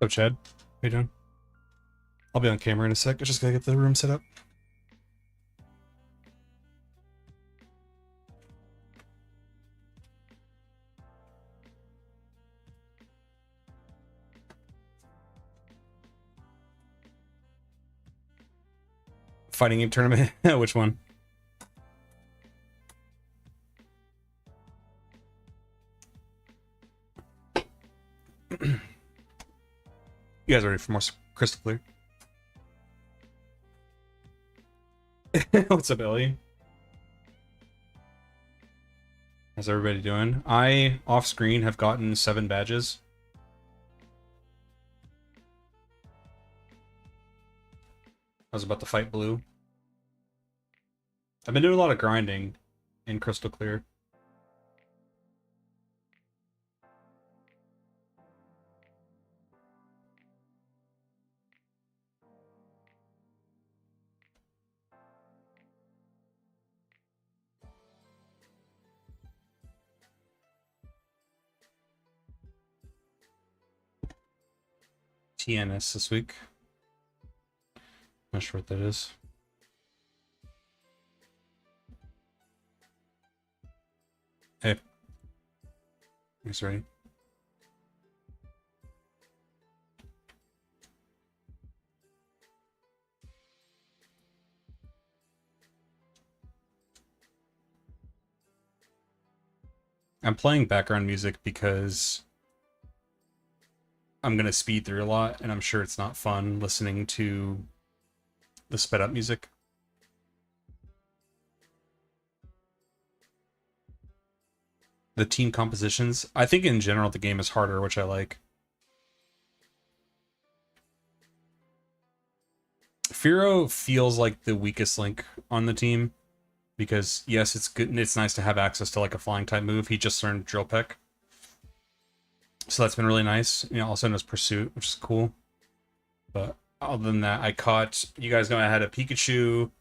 Oh, Chad. How you doing? I'll be on camera in a sec. I just gotta get the room set up. Fighting game tournament? Which one? You guys ready for more crystal clear? What's up, Ellie? How's everybody doing? I, off screen, have gotten 7 badges. I was about to fight blue. I've been doing a lot of grinding in crystal clear. TNS this week. Not sure what that is. Hey. He's ready. I'm playing background music because I'm gonna speed through a lot, and I'm sure it's not fun listening to the sped up music. The team compositions. I think in general the game is harder, which I like. Firo feels like the weakest link on the team because yes, it's good and it's nice to have access to like a flying type move. He just learned Drill Peck. So that's been really nice. You know, also knows Pursuit, which is cool. But other than that, I caught, you guys know I had a Pikachu,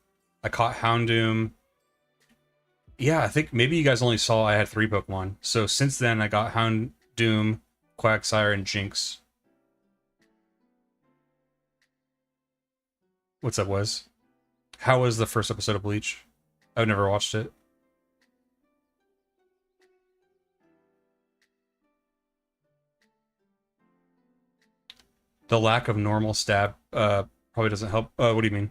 I caught Houndoom. Yeah, I think maybe you guys only saw I had 3 Pokemon. So since then, I got Houndoom, Quagsire, and Jinx. What's up, Wes? How was the first episode of Bleach? I've never watched it. The lack of normal stab probably doesn't help. What do you mean?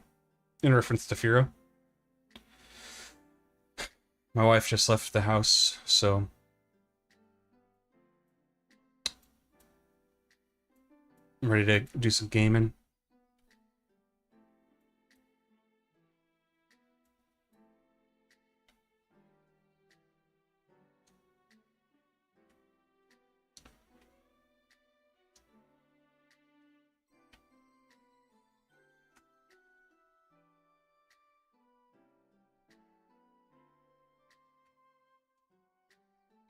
In reference to Firo? My wife just left the house, so... I'm ready to do some gaming.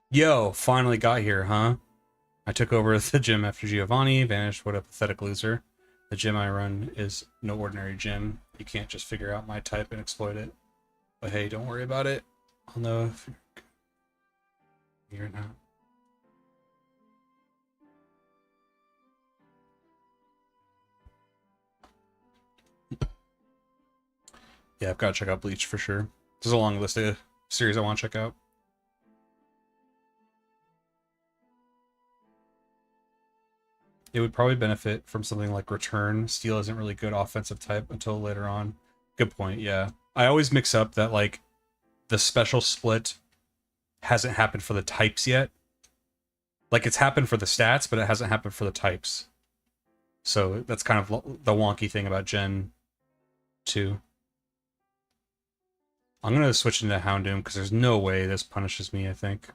Yo, finally got here, huh? I took over the gym after Giovanni vanished. What a pathetic loser. The gym I run is no ordinary gym. You can't just figure out my type and exploit it. But hey, don't worry about it. I'll know if you're not. Yeah, I've got to check out Bleach for sure. There's a long list of series I want to check out. It would probably benefit from something like Return. Steel isn't really good offensive type until later on. Good point, yeah. I always mix up that, like, the special split hasn't happened for the types yet. Like, it's happened for the stats, but it hasn't happened for the types. So that's kind of the wonky thing about Gen 2. I'm going to switch into Houndoom because there's no way this punishes me, I think.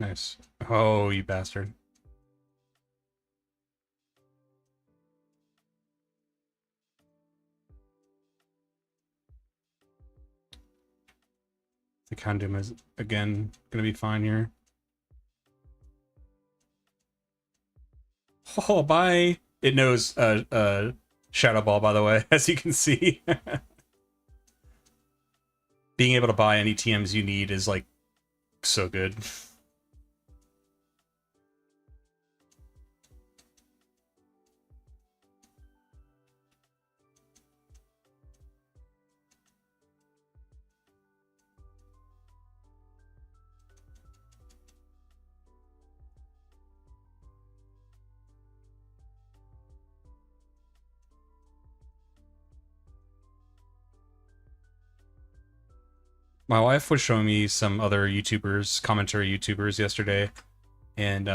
Nice. Oh, you bastard. The Condom is, again, going to be fine here. Oh, bye! It knows Shadow Ball, by the way, as you can see. Being able to buy any TMs you need is, like, so good. My wife was showing me some other YouTubers, commentary YouTubers yesterday, and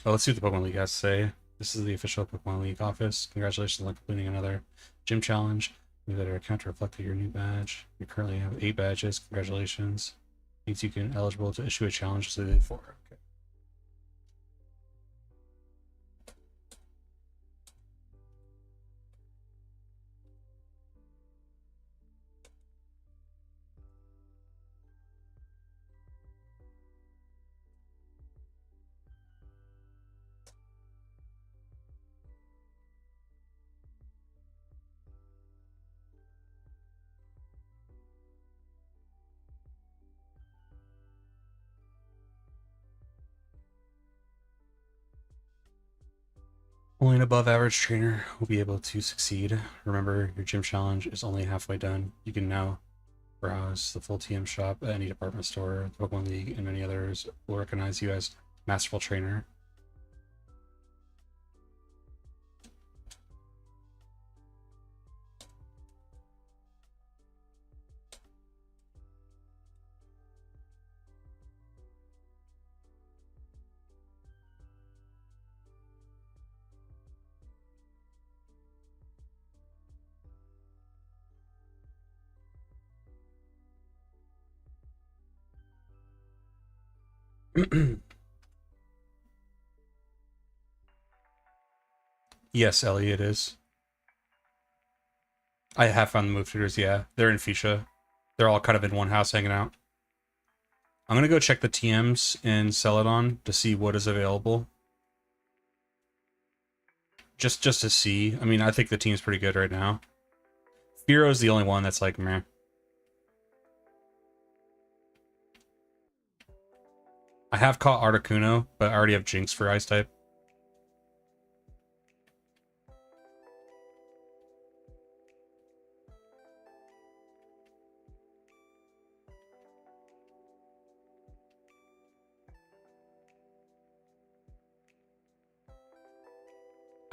let's see what the Pokemon League has to say. This is the official Pokemon League office. Congratulations on completing another gym challenge. Move that your account to reflect your new badge. You currently have 8 badges. Congratulations. Means you can eligible to issue a challenge to the 4. Okay. Only an above average trainer will be able to succeed. Remember, your gym challenge is only halfway done. You can now browse the full TM shop at any department store. The Pokemon League and many others will recognize you as masterful trainer. Yes, Ellie, it is. I have found the move tutors, yeah. They're in Fuchsia. They're all kind of in one house hanging out. I'm gonna go check the TMs in Celadon to see what is available. Just to see. I mean, I think the team's pretty good right now. Fearo's the only one that's like, meh. I have caught Articuno, but I already have Jinx for Ice type.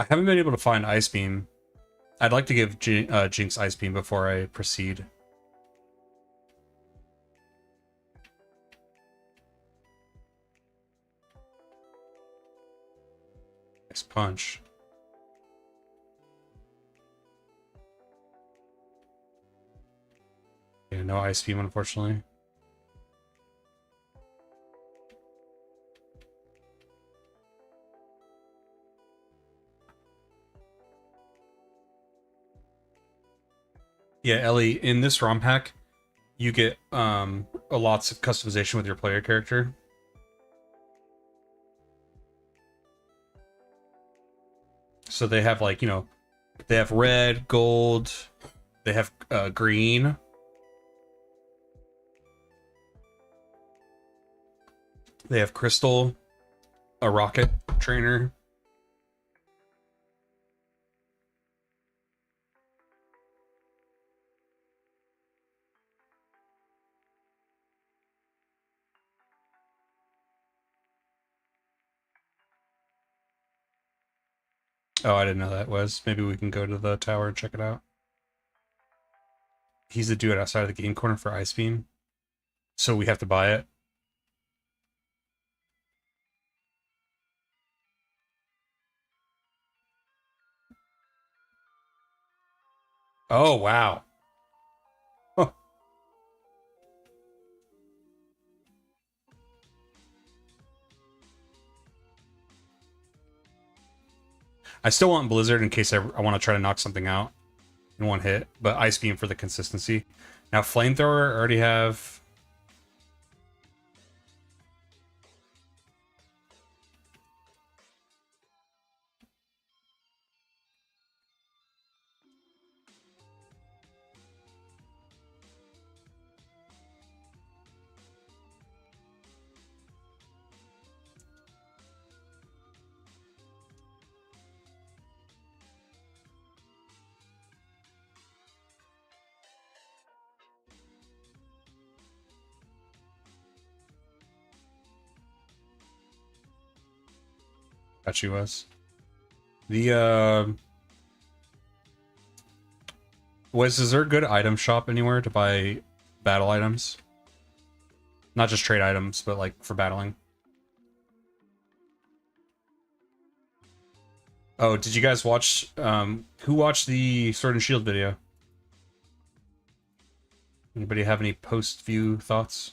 I haven't been able to find Ice Beam. I'd like to give Jinx Ice Beam before I proceed. Nice punch. Yeah, no Ice Beam, unfortunately. Yeah, Ellie, in this Romhack, you get a lots of customization with your player character. So they have, like, you know, they have red, gold, they have green. They have crystal, a rocket trainer. Oh, I didn't know that was. Maybe we can go to the tower and check it out. He's the dude outside of the game corner for Ice Beam. So we have to buy it. Oh, wow. Huh. I still want Blizzard in case I want to try to knock something out in one hit, but Ice Beam for the consistency. Now, flamethrower, I already have. Got you, Wes. The Wes, is there a good item shop anywhere to buy battle items? Not just trade items, but like for battling. Oh, did you guys watch, who watched the Sword and Shield video? Anybody have any post-view thoughts?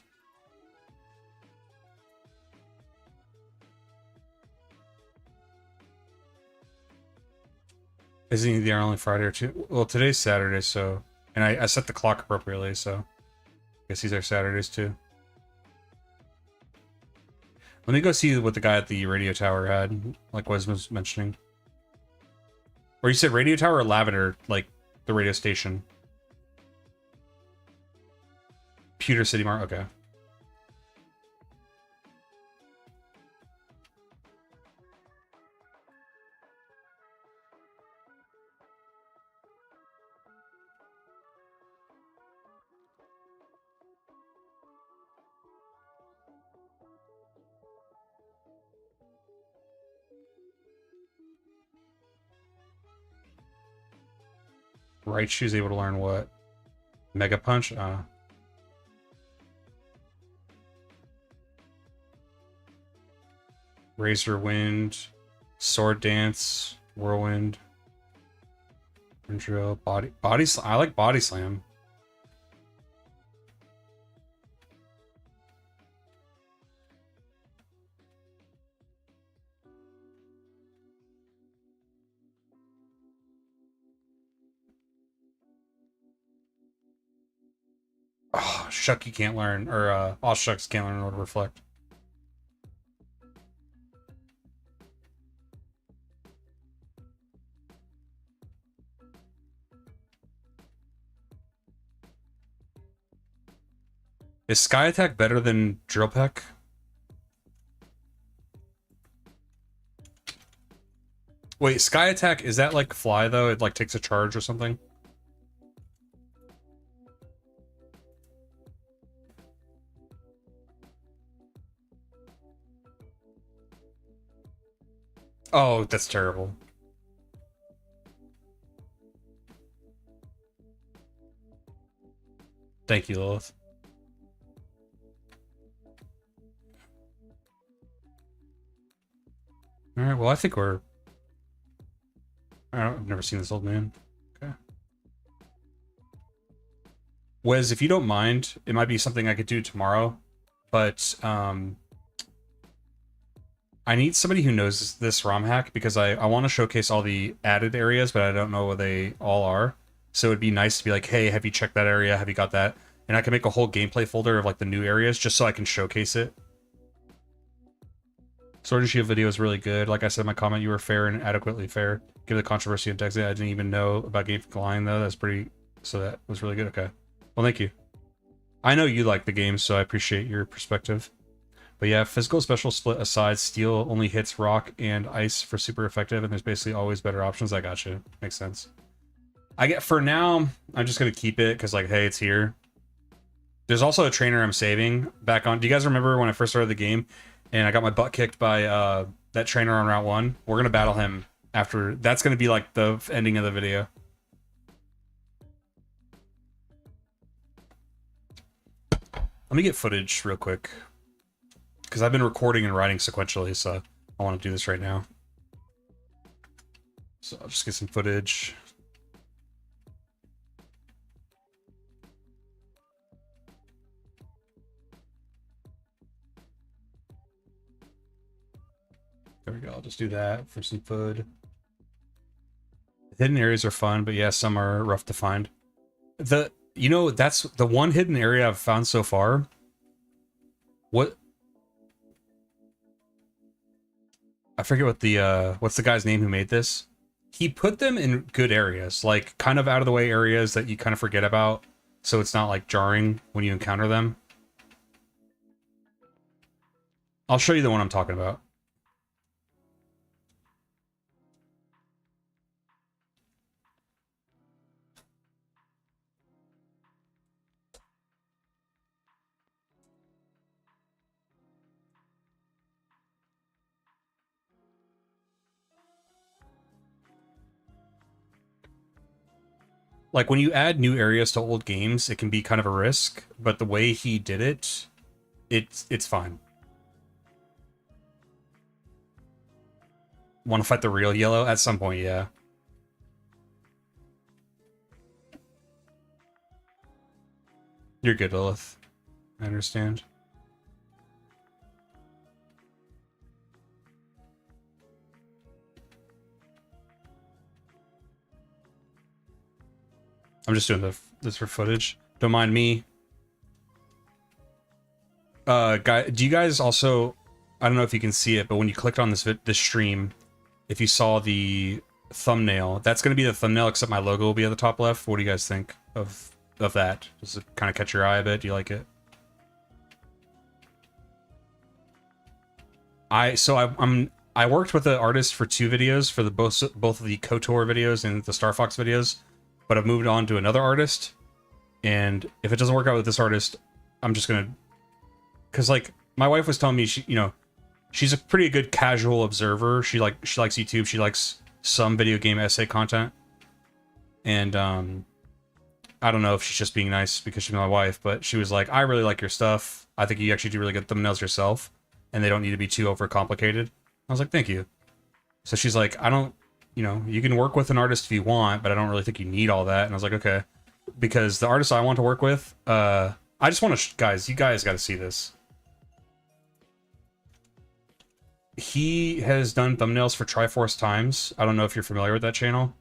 Isn't he there only Friday or two? Well, today's Saturday, so... And I set the clock appropriately, so... I guess he's there Saturdays, too. Let me go see what the guy at the radio tower had, like Wes was mentioning. Or you said radio tower or Lavender, like the radio station? Pewter City Mart, okay. Raichu's able to learn what? Mega Punch? Razor Wind, Sword Dance, Whirlwind, Drill, Body Slam. I like Body Slam. Oh, Shucky can't learn, or all Shucks can't learn Order Reflect. Is Sky Attack better than Drill Peck? Wait, Sky Attack, is that like Fly though? It like takes a charge or something? Oh, that's terrible. Thank you, Lilith. Alright, well, I think we're... I've never seen this old man. Okay. Wes, if you don't mind, it might be something I could do tomorrow, but, I need somebody who knows this ROM hack because I want to showcase all the added areas, but I don't know what they all are. So it'd be nice to be like, hey, have you checked that area? Have you got that? And I can make a whole gameplay folder of like the new areas just so I can showcase it. Sword and Shield video is really good. Like I said in my comment, you were fair and adequately fair. Give the controversy in Texas. I didn't even know about Game Line though. That's pretty... So that was really good. Okay. Well, thank you. I know you like the game, so I appreciate your perspective. But yeah, physical special split aside, steel only hits rock and ice for super effective, and there's basically always better options. I got you. Makes sense. For now, I'm just going to keep it because, like, hey, it's here. There's also a trainer I'm saving back on. Do you guys remember when I first started the game and I got my butt kicked by that trainer on Route 1? We're going to battle him after. That's going to be, like, the ending of the video. Let me get footage real quick. Because I've been recording and writing sequentially, so I want to do this right now. So I'll just get some footage. There we go. I'll just do that for some food. Hidden areas are fun, but yeah, some are rough to find. You know, that's the one hidden area I've found so far. What? I forget what the what's the guy's name who made this? He put them in good areas, like kind of out of the way areas that you kind of forget about, so it's not like jarring when you encounter them. I'll show you the one I'm talking about. Like when you add new areas to old games, it can be kind of a risk, but the way he did it, it's fine. Want to fight the real yellow? At some point, yeah. You're good, Lilith. I understand. I'm just doing this for footage. Don't mind me. Do you guys also... I don't know if you can see it, but when you clicked on this stream, if you saw the thumbnail, that's going to be the thumbnail, except my logo will be at the top left. What do you guys think of that? Does it kind of catch your eye a bit? Do you like it? I worked with an artist for 2 videos, for the both of the KOTOR videos and the Star Fox videos, but I've moved on to another artist, and if it doesn't work out with this artist, I'm just gonna... Because, like, my wife was telling me, she's a pretty good casual observer. She likes YouTube. She likes some video game essay content. And, I don't know if she's just being nice because she's my wife, but she was like, I really like your stuff. I think you actually do really good thumbnails yourself, and they don't need to be too overcomplicated. I was like, thank you. So she's like, I don't, you can work with an artist if you want, but I don't really think you need all that. And I was like, okay. Because the artist I want to work with, I just want to, guys, you guys got to see this. He has done thumbnails for Triforce Times. I don't know if you're familiar with that channel,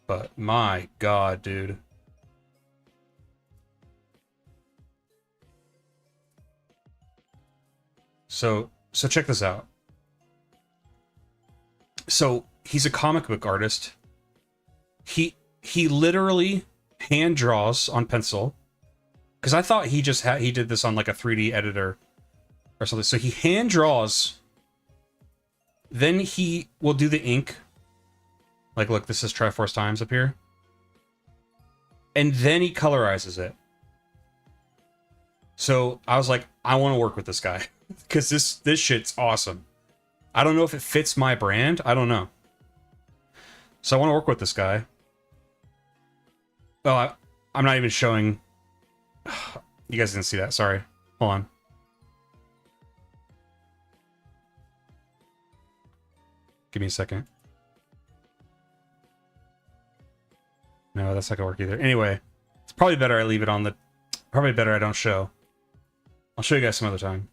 but my god, dude. So check this out. So he's a comic book artist. He literally hand draws on pencil, because I thought he did this on like a 3D editor or something. So he hand draws. Then he will do the ink. Like, look, this is Triforce Times up here. And then he colorizes it. So I was like, I want to work with this guy. Because this shit's awesome. I don't know if it fits my brand. I don't know. So I want to work with this guy. Oh, I'm not even showing... You guys didn't see that. Sorry. Hold on. Give me a second. No, that's not gonna work either. Anyway, it's probably better I leave it on the... Probably better I don't show. I'll show you guys some other time.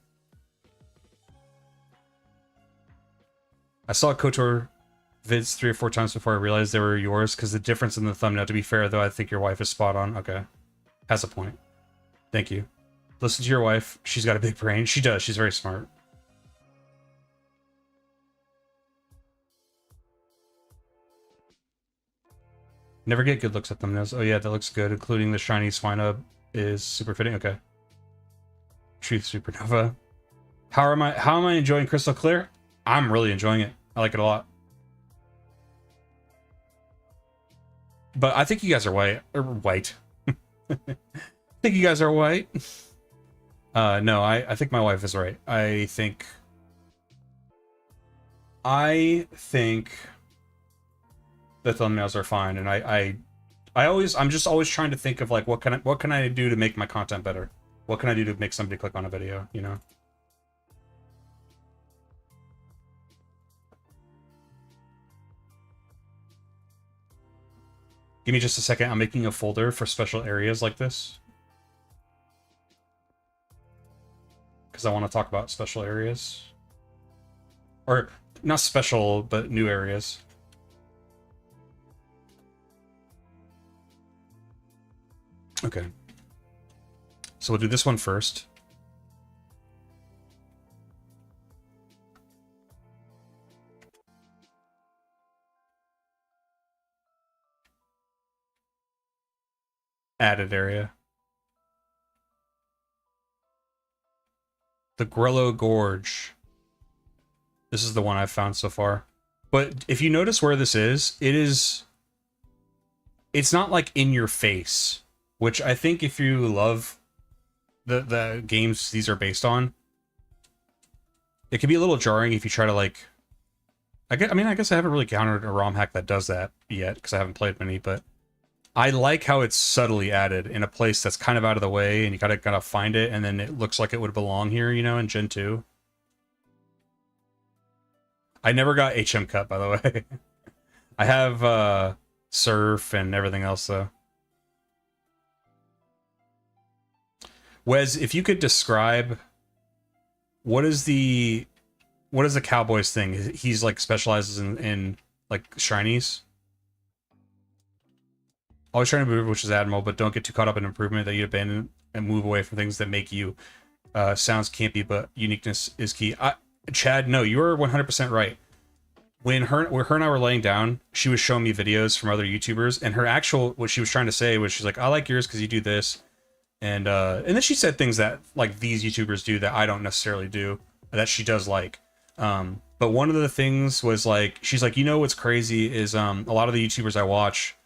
I saw KOTOR vids 3 or 4 times before I realized they were yours, because the difference in the thumbnail, to be fair, though, I think your wife is spot on. Okay. Has a point. Thank you. Listen to your wife. She's got a big brain. She does. She's very smart. Never get good looks at thumbnails. Oh yeah, that looks good, including the shiny Swinub is super fitting. Okay. Truth Supernova. How am I enjoying Crystal Clear? I'm really enjoying it. I like it a lot. But I think you guys are white. Or white. I think you guys are white. No, I think my wife is right. I think the thumbnails are fine, and I'm just always trying to think of like what can I do to make my content better? What can I do to make somebody click on a video, you know? Give me just a second. I'm making a folder for special areas like this, because I want to talk about special areas. Or not special, but new areas. Okay. So we'll do this one first. Added area. The Grello Gorge. This is the one I've found so far. But if you notice where this is, it's not like in your face, which I think if you love the games these are based on, it can be a little jarring if you try to like. I guess I haven't really encountered a ROM hack that does that yet because I haven't played many, but I like how it's subtly added in a place that's kind of out of the way, and you gotta find it, and then it looks like it would belong here, you know, in Gen 2. I never got HM cut, by the way. I have Surf and everything else though. Wes, if you could describe what is the Cowboys thing? He's like specializes in like shinies. Always trying to move, which is admirable, but don't get too caught up in improvement that you abandon and move away from things that make you. Sounds campy, but uniqueness is key. Chad, no, you're 100% right. When her and I were laying down, she was showing me videos from other YouTubers, and what she was trying to say was, she's like, I like yours because you do this. And then she said things that like these YouTubers do that I don't necessarily do, that she does like. But one of the things was like, she's like, you know what's crazy is a lot of the YouTubers I watch,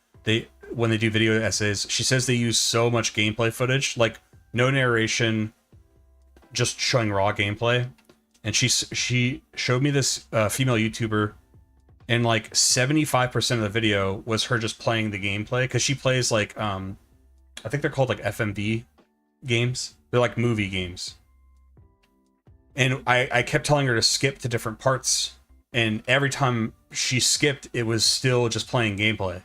when they do video essays, she says they use so much gameplay footage, like no narration, just showing raw gameplay. And she showed me this female YouTuber, and like 75% of the video was her just playing the gameplay, because she plays like I think they're called like FMV games. They're like movie games. And I kept telling her to skip to different parts, and every time she skipped, it was still just playing gameplay.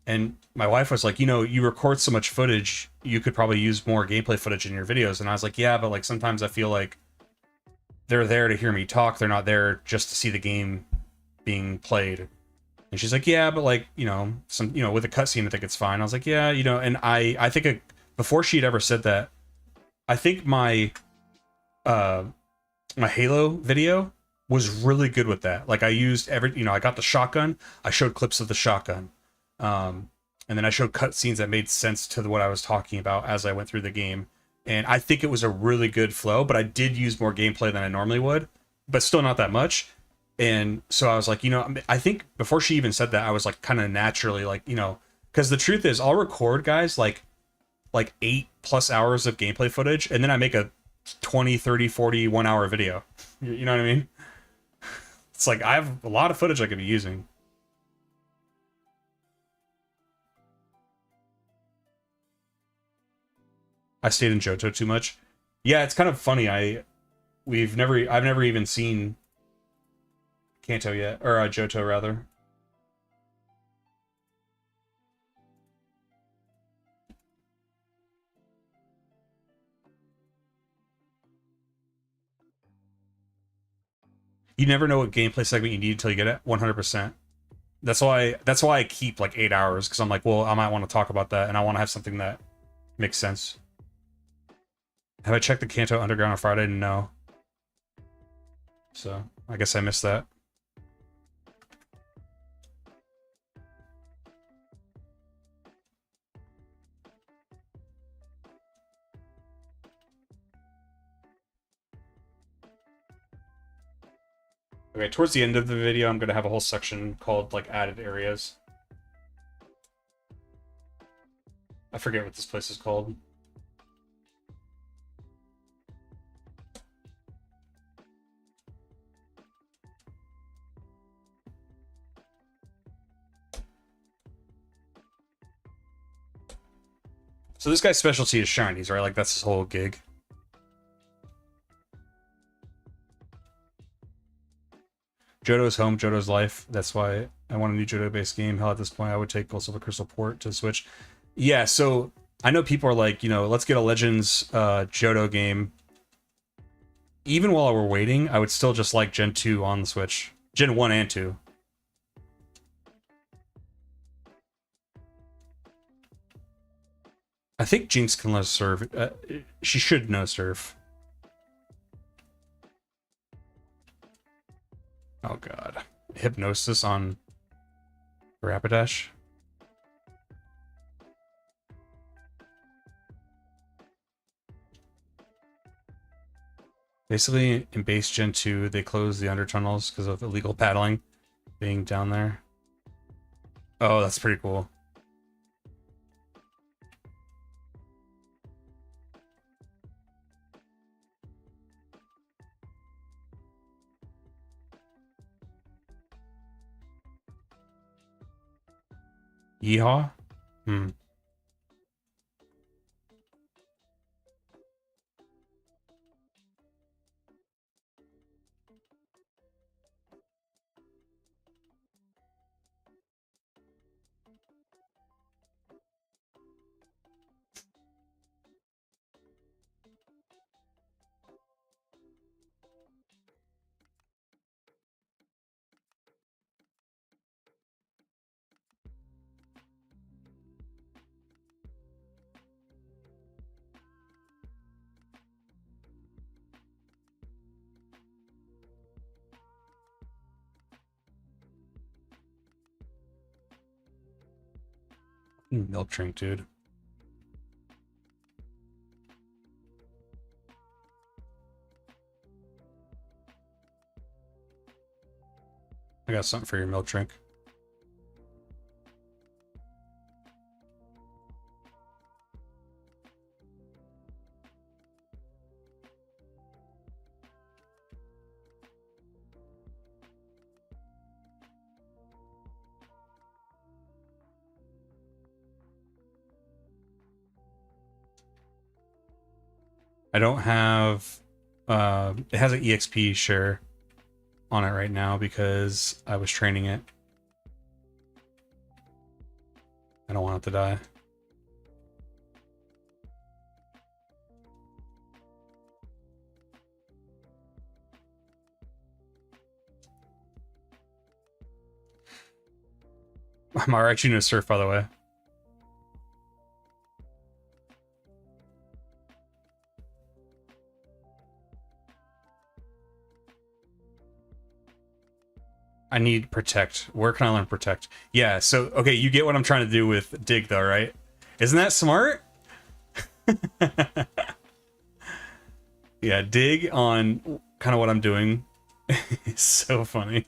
And my wife was like, you know, you record so much footage, you could probably use more gameplay footage in your videos. And I was like, yeah, but like sometimes I feel like they're there to hear me talk. They're not there just to see the game being played. And she's like, yeah, but like, you know, with a cutscene, I think it's fine. I was like, yeah, you know, and I think before she'd ever said that, I think my Halo video was really good with that. Like I used I got the shotgun. I showed clips of the shotgun. And then I showed cutscenes that made sense to what I was talking about as I went through the game. And I think it was a really good flow, but I did use more gameplay than I normally would, but still not that much. And so I was like, you know, I think before she even said that, I was like kind of naturally like, you know, because the truth is I'll record, guys, like 8+ hours of gameplay footage, and then I make a 20, 30, 40, 1 hour video. You know what I mean? It's like I have a lot of footage I could be using. I stayed in Johto too much. Yeah, it's kind of funny. I've never even seen Kanto yet, or Johto rather. You never know what gameplay segment you need until you get it. 100%. That's why I keep like 8 hours, because I'm like, well, I might want to talk about that, and I want to have something that makes sense. Have I checked the Kanto Underground on Friday? No. So I guess I missed that. Okay, towards the end of the video, I'm going to have a whole section called, like, added areas. I forget what this place is called. So this guy's specialty is shinies, right? Like, that's his whole gig. Johto's home, Johto's life. That's why I want a new Johto-based game. Hell, at this point, I would take Gold Silver Crystal Port to Switch. Yeah, so I know people are like, you know, let's get a Legends Johto game. Even while we're waiting, I would still just like Gen 2 on the Switch. Gen 1 and 2. I think Jinx can let us serve. She should know serve. Oh god. Hypnosis on Rapidash. Basically, in base Gen 2, they closed the under tunnels because of illegal paddling being down there. Oh, that's pretty cool. Yeehaw? Hmm. Milk drink, dude. I got something for your milk drink. I don't have... it has an EXP share on it right now because I was training it. I don't want it to die. I'm alright, you know surf, by the way. I need protect. Where can I learn protect? Yeah, so, okay, you get what I'm trying to do with dig, though, right? Isn't that smart? Yeah, dig on kind of what I'm doing is so funny.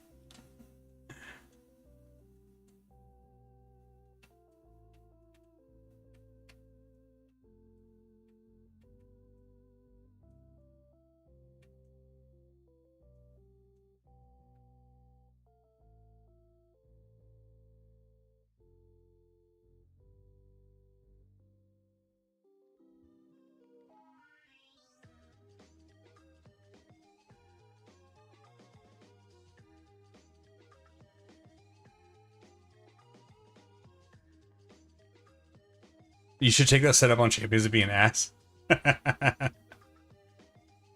You should take that setup on Champions to be an ass.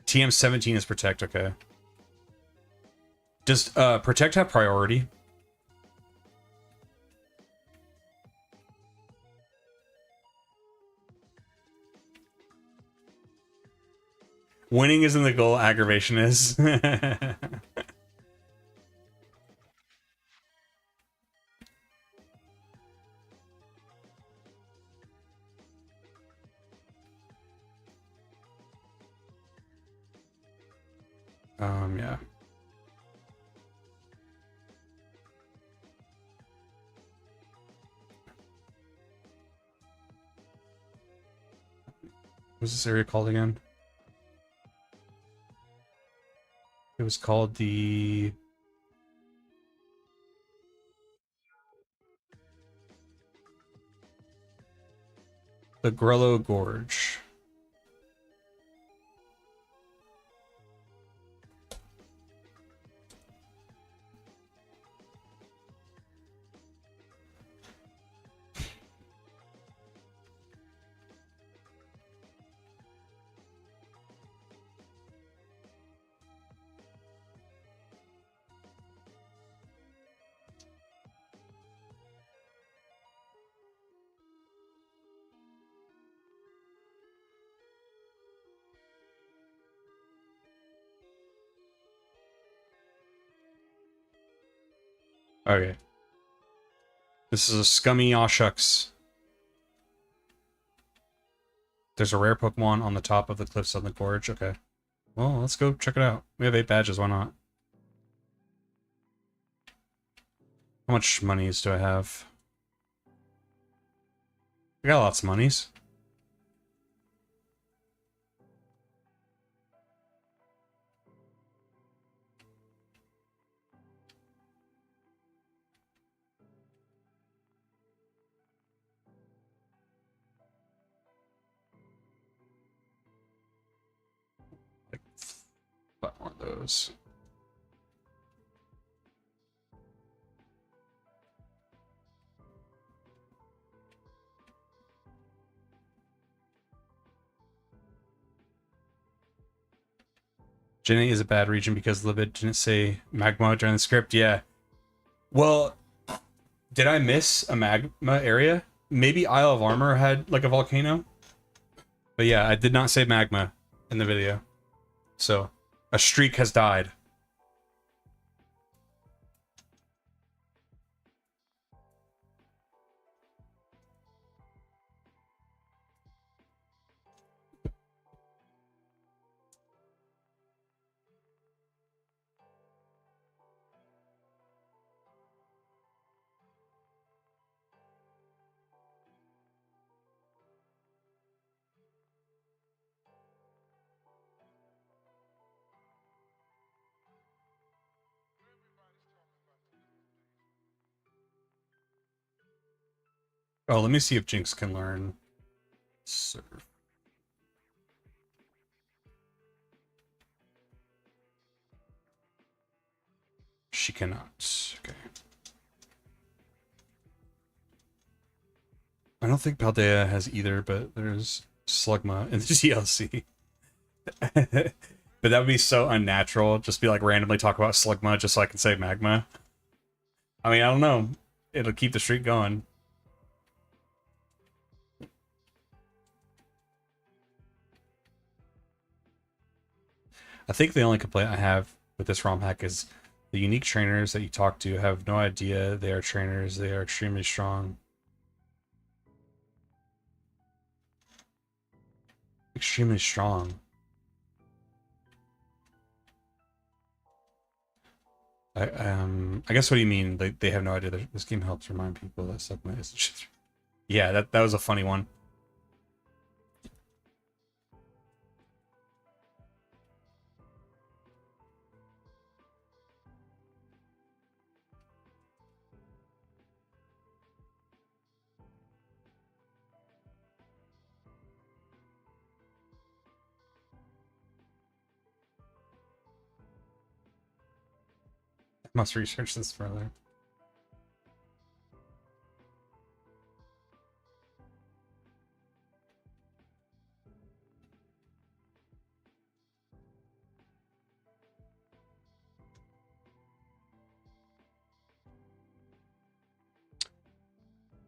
TM17 is protect, okay. Does protect have priority? Winning isn't the goal, aggravation is. Yeah. What's this area called again? It was called the Grello Gorge. Okay. This is a scummy aw shucks. There's a rare Pokemon on the top of the cliffs on the gorge. Okay. Well, let's go check it out. We have 8 badges, why not? How much monies do I have? I got lots of monies. Like, 5 more of those. Gen 8 is a bad region because Libid didn't say magma during the script. Yeah. Well, did I miss a magma area? Maybe Isle of Armor had like a volcano. But yeah, I did not say magma in the video. So, a streak has died. Oh, let me see if Jinx can learn Surf. She cannot. Okay. I don't think Paldea has either, but there's Slugma in the DLC. But that would be so unnatural. Just be like randomly talk about Slugma just so I can say magma. I mean, I don't know. It'll keep the streak going. I think the only complaint I have with this ROM hack is the unique trainers that you talk to have no idea they are trainers. They are extremely strong. Extremely strong. I guess what do you mean? They have no idea that this game helps remind people that Slugma is just... Yeah, that was a funny one. I must research this further.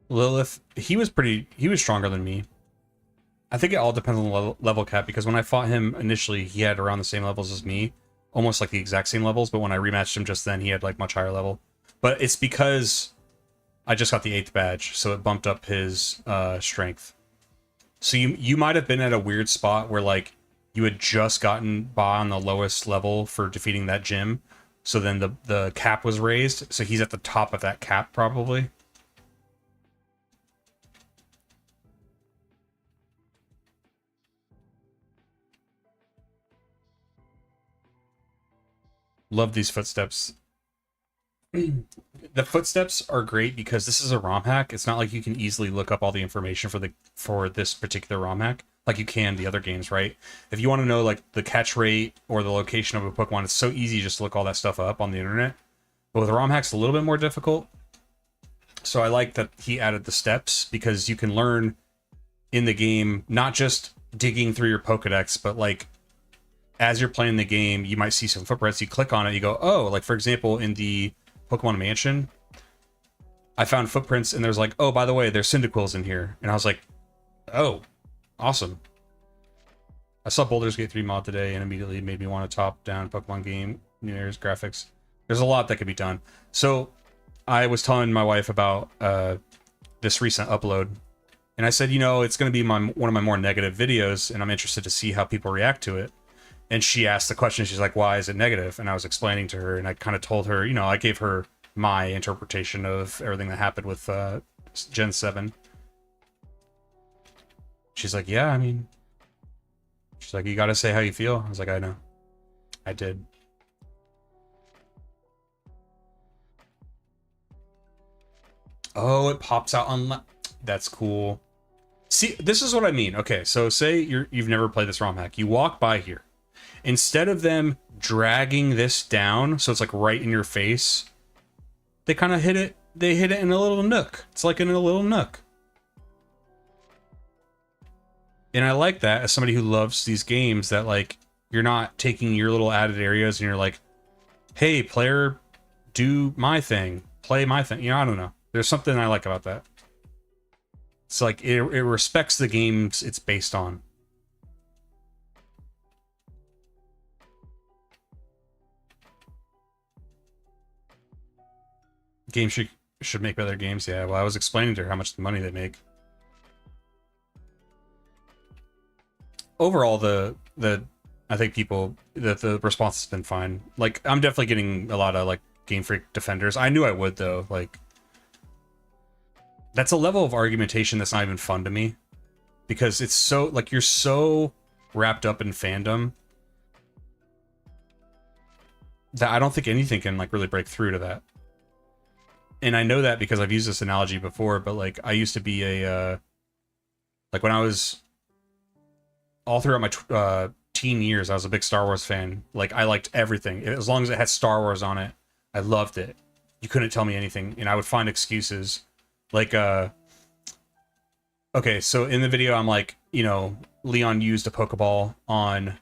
Lilith, he was stronger than me. I think it all depends on the level cap, because when I fought him initially, he had around the same levels as me. Almost like the exact same levels, but when I rematched him just then, he had like much higher level. But it's because I just got the 8th badge, so it bumped up his strength. So you might have been at a weird spot where like you had just gotten by on the lowest level for defeating that gym. So then the cap was raised, so he's at the top of that cap probably. Love these footsteps. The footsteps are great because this is a ROM hack. It's not like you can easily look up all the information for this particular ROM hack like you can the other games, right? If you want to know like the catch rate or the location of a Pokemon, it's so easy just to look all that stuff up on the internet. But with ROM hacks, a little bit more difficult. So I like that he added the steps because you can learn in the game, not just digging through your Pokedex, but like as you're playing the game, you might see some footprints. You click on it, you go, oh, like for example, in the Pokemon Mansion, I found footprints and there's like, oh, by the way, there's Cyndaquils in here. And I was like, oh, awesome. I saw Baldur's Gate 3 mod today and immediately made me want to top down Pokemon game, New Year's graphics. There's a lot that could be done. So I was telling my wife about this recent upload, and I said, you know, it's going to be one of my more negative videos, and I'm interested to see how people react to it. And she asked the question, she's like, why is it negative? And I was explaining to her, and I kind of told her, you know, I gave her my interpretation of everything that happened with Gen 7. She's like, yeah, I mean, she's like, you got to say how you feel. I was like, I know. I did. Oh, it pops out on... That's cool. See, this is what I mean. Okay, so say you've never played this Romhack. You walk by here. Instead of them dragging this down, so it's like right in your face, they kind of hit it. They hit it in a little nook. It's like in a little nook. And I like that as somebody who loves these games, that like you're not taking your little added areas and you're like, hey, player, do my thing, play my thing. You know, I don't know. There's something I like about that. It's like it respects the games it's based on. Games should make better games. Yeah, well, I was explaining to her how much money they make. Overall, I think the response has been fine. Like, I'm definitely getting a lot of like Game Freak defenders. I knew I would though. Like, that's a level of argumentation that's not even fun to me, because it's so like you're so wrapped up in fandom that I don't think anything can like really break through to that. And I know that because I've used this analogy before, but like I used to be a like when I was all throughout my teen years, I was a big Star Wars fan. Like, I liked everything. As long as it had Star Wars on it, I loved it. You couldn't tell me anything, and I would find excuses. Like, okay, so in the video, I'm like, you know, Leon used a Pokeball on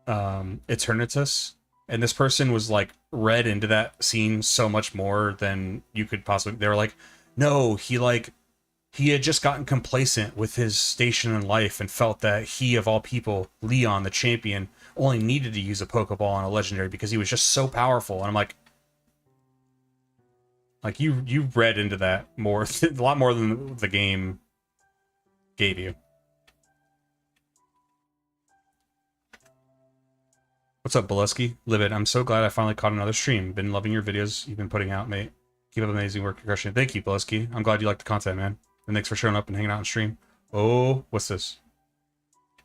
Eternatus, and this person was like read into that scene so much more than you could possibly. They were like, no, he had just gotten complacent with his station in life and felt that he, of all people, Leon, the champion, only needed to use a Pokeball on a legendary because he was just so powerful. And I'm like you read into that more, a lot more than the game gave you. What's up, Boleski? Live it. I'm so glad I finally caught another stream. Been loving your videos you've been putting out, mate. Keep up amazing work, crushing. Thank you, Boleski. I'm glad you like the content, man. And thanks for showing up and hanging out on stream. Oh, what's this?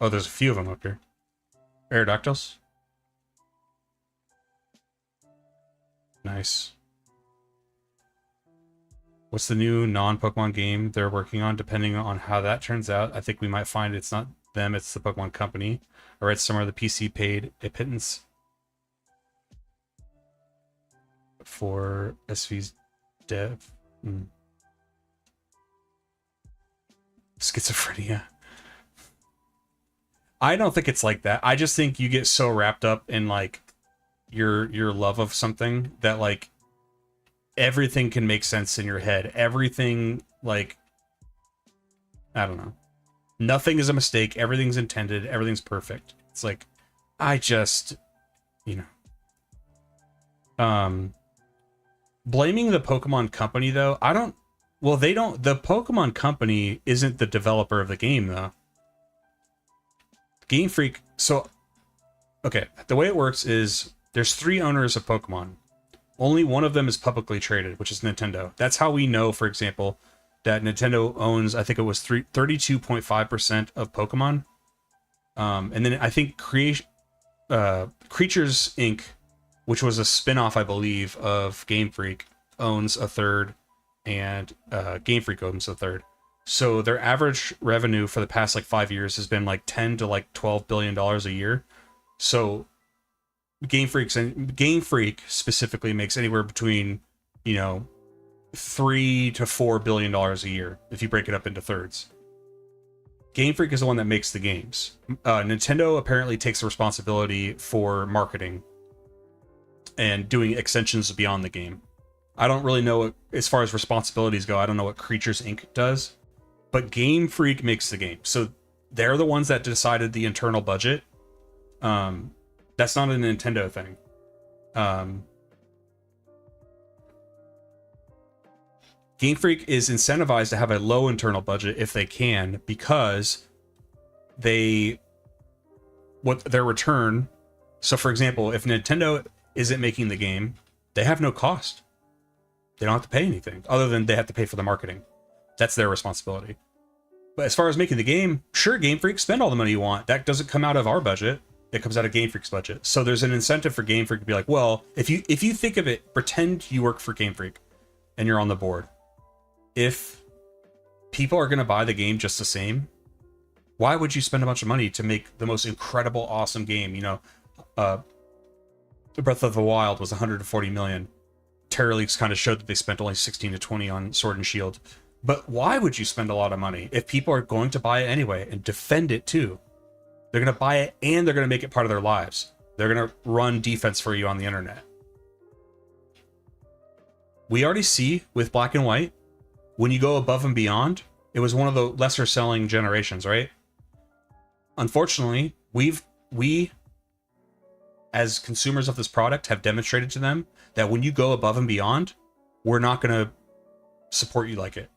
Oh, there's a few of them up here. Aerodactyls. Nice. What's the new non-Pokemon game they're working on? Depending on how that turns out, I think we might find it's not them, it's the Pokemon Company. Or it's somewhere the PC paid a pittance for SV's dev. Schizophrenia. I don't think it's like that. I just think you get so wrapped up in like your love of something that like everything can make sense in your head. Everything, like, I don't know. Nothing is a mistake. Everything's intended. Everything's perfect. It's like, I just, you know. Blaming the Pokemon Company, though, I don't... Well, they don't... The Pokemon Company isn't the developer of the game, though. Game Freak... So, okay, the way it works is there's 3 owners of Pokemon. Only one of them is publicly traded, which is Nintendo. That's how we know, for example, that Nintendo owns, I think it was 32.5% of Pokemon. And then I think Creatures Inc., which was a spin-off, I believe, of Game Freak, owns a third, and Game Freak owns a third. So their average revenue for the past like 5 years has been like 10 to like $12 billion a year. So Game Freak specifically makes anywhere between, you know, $3 to $4 billion a year if you break it up into thirds. Game Freak is the one that makes the games. Nintendo apparently takes the responsibility for marketing and doing extensions beyond the game. I don't really know what, as far as responsibilities go, I don't know what Creatures Inc. does, but Game Freak makes the game. So they're the ones that decided the internal budget. That's not a Nintendo thing. Game Freak is incentivized to have a low internal budget if they can, because they what their return. So for example, if Nintendo isn't making the game, they have no cost. They don't have to pay anything other than they have to pay for the marketing. That's their responsibility. But as far as making the game, sure, Game Freak, spend all the money you want. That doesn't come out of our budget. It comes out of Game Freak's budget. So there's an incentive for Game Freak to be like, well, if you think of it, pretend you work for Game Freak and you're on the board. If people are going to buy the game just the same, why would you spend a bunch of money to make the most incredible, awesome game? You know, Breath of the Wild was 140 million. Terror Leaks kind of showed that they spent only 16 to 20 on Sword and Shield. But why would you spend a lot of money if people are going to buy it anyway and defend it too? They're going to buy it and they're going to make it part of their lives. They're going to run defense for you on the internet. We already see with Black and White, when you go above and beyond, it was one of the lesser selling generations, right? Unfortunately, we as consumers of this product have demonstrated to them that when you go above and beyond, we're not going to support you like it.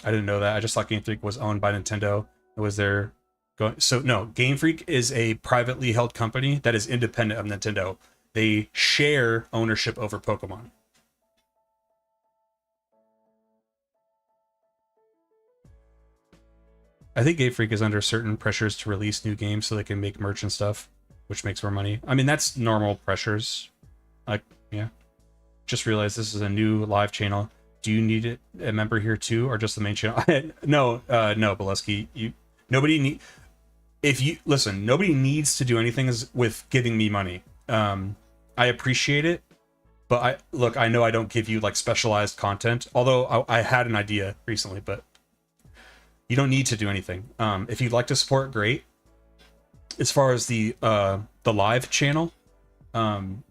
I didn't know that. I just thought Game Freak was owned by Nintendo. It was their so no, Game Freak is a privately held company that is independent of Nintendo. They share ownership over Pokemon. I think Game Freak is under certain pressures to release new games so they can make merch and stuff, which makes more money. I mean, that's normal pressures. Like, yeah. Just realized this is a new live channel. Do you need a member here too, or just the main channel? No, Boleski. Nobody needs to do anything with giving me money. I appreciate it, but I know I don't give you like specialized content. Although I had an idea recently, but you don't need to do anything. If you'd like to support, great. As far as the live channel, I'm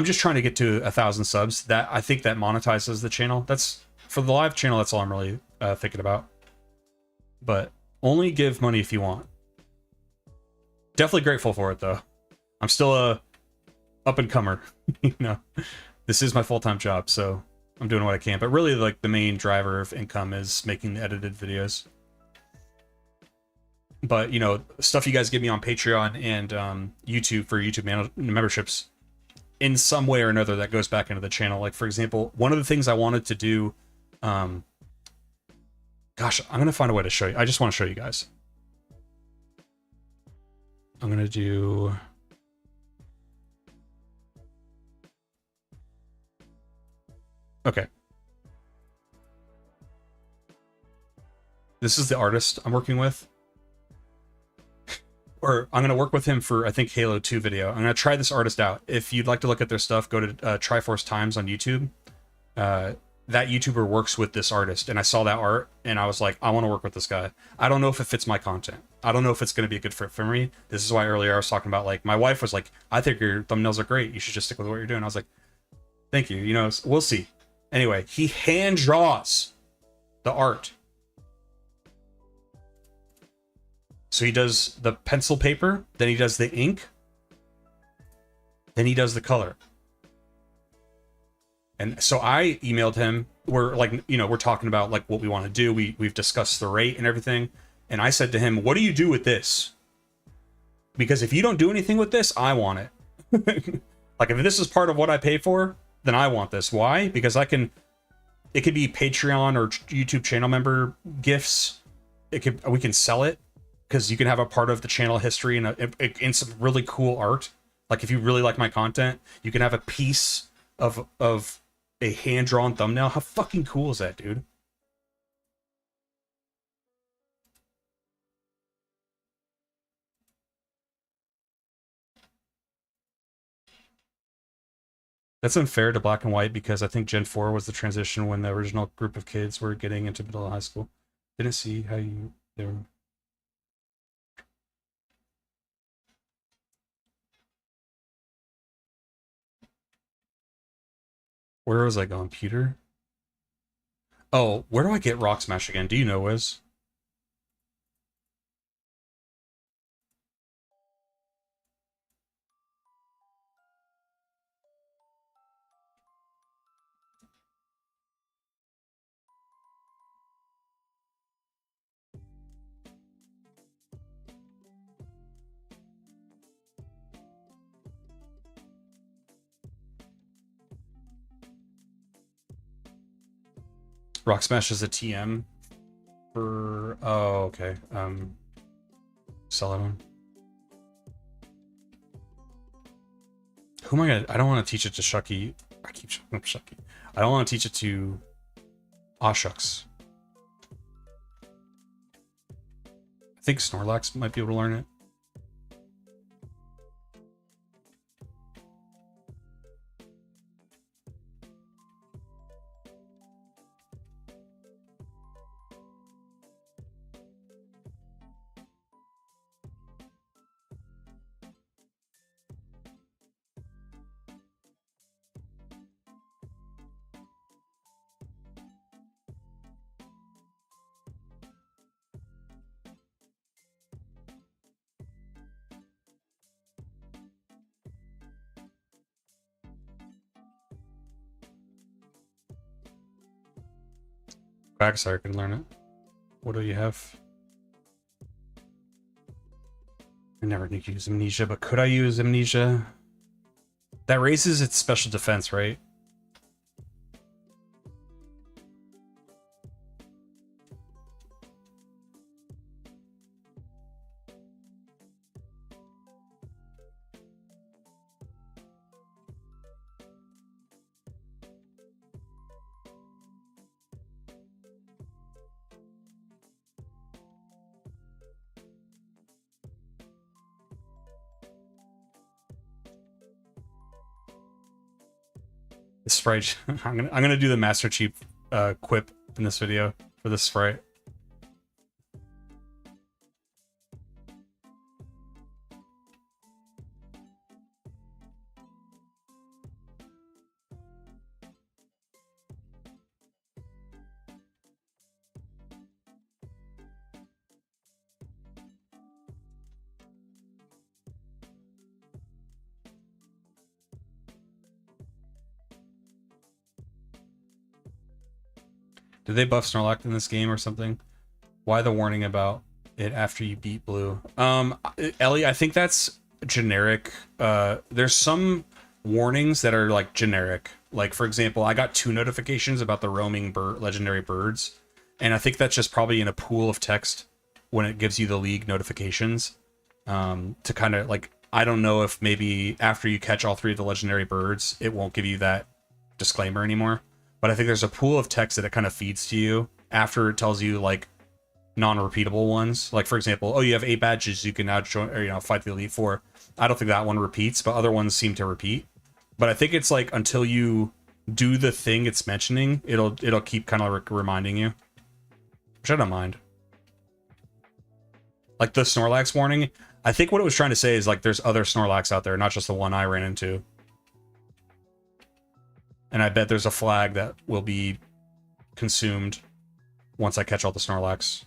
just trying to get to 1,000 subs. That I think that monetizes the channel. That's for the live channel. That's all I'm really thinking about. But only give money if you want. Definitely grateful for it though. I'm still a up and comer. You know, this is my full-time job, so I'm doing what I can. But really, like the main driver of income is making the edited videos. But you know, stuff you guys give me on Patreon and YouTube for YouTube memberships, in some way or another, that goes back into the channel. Like for example, one of the things I wanted to do, gosh, I'm gonna find a way to show you. I just want to show you guys. I'm gonna do. Okay. This is the artist I'm working with. Or I'm going to work with him for, I think, Halo 2 video. I'm going to try this artist out. If you'd like to look at their stuff, go to Triforce Times on YouTube. That YouTuber works with this artist, and I saw that art, and I was like, I want to work with this guy. I don't know if it fits my content. I don't know if it's going to be a good fit for me. This is why earlier I was talking about, like, my wife was like, I think your thumbnails are great. You should just stick with what you're doing. I was like, thank you. You know, we'll see. Anyway, he hand draws the art. So he does the pencil paper, then he does the ink, then he does the color. And so I emailed him. We're like, you know, we're talking about like what we want to do. We've discussed the rate and everything. And I said to him, what do you do with this? Because if you don't do anything with this, I want it. Like if this is part of what I pay for, then I want this. Why? Because it could be Patreon or YouTube channel member gifts. We can sell it. Because you can have a part of the channel history and some really cool art. Like if you really like my content, you can have a piece of a hand-drawn thumbnail. How fucking cool is that, dude? That's unfair to Black and White because I think Gen 4 was the transition when the original group of kids were getting into middle high school. Didn't see how they were. Where was I going, Peter? Oh, where do I get Rock Smash again? Do you know, Wiz? Rock Smash is a TM for... Oh, okay. Celadon. Who am I gonna... I don't want to teach it to Shucky. I keep Shucky. I don't want to teach it to... Shucks. I think Snorlax might be able to learn it. Quagsire can learn it. What do you have? I never need to use Amnesia, but could I use Amnesia? That raises its special defense, right? The sprite. I'm gonna do the Master Chief quip in this video for this sprite. Did they buff Snorlax in this game or something? Why the warning about it after you beat Blue? Ellie, I think that's generic. There's some warnings that are like generic. Like, for example, I got 2 notifications about the roaming legendary birds. And I think that's just probably in a pool of text when it gives you the league notifications. To kind of like, I don't know if maybe after you catch all 3 of the legendary birds, it won't give you that disclaimer anymore. But I think there's a pool of text that it kind of feeds to you after it tells you like non-repeatable ones. Like, for example, oh, you have 8 badges you can now join, or fight the Elite Four. I don't think that one repeats, but other ones seem to repeat. But I think it's like until you do the thing it's mentioning, it'll keep kind of reminding you. Which I don't mind. Like the Snorlax warning, I think what it was trying to say is like there's other Snorlax out there, not just the one I ran into. And I bet there's a flag that will be consumed once I catch all the Snorlax.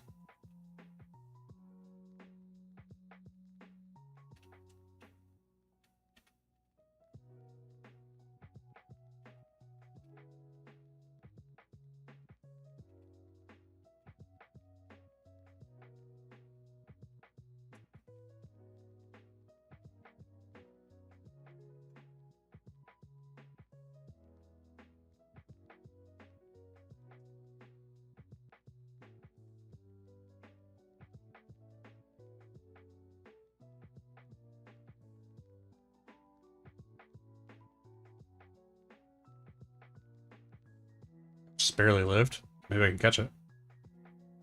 Just barely lived. Maybe I can catch it.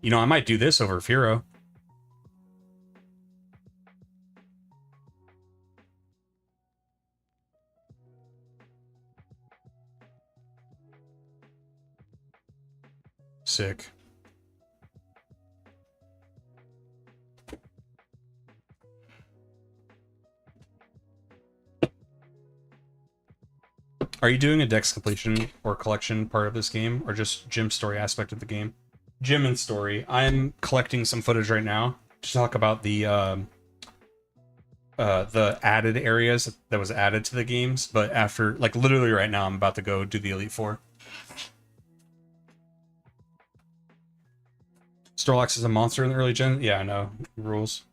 You know, I might do this over Furo. Sick. Are you doing a dex completion or collection part of this game, or just gym story aspect of the game? Gym and story. I'm collecting some footage right now to talk about the added areas that was added to the games, but after, like, literally right now, I'm about to go do the Elite Four. Snorlax is a monster in the early gen? Yeah, I know. Rules.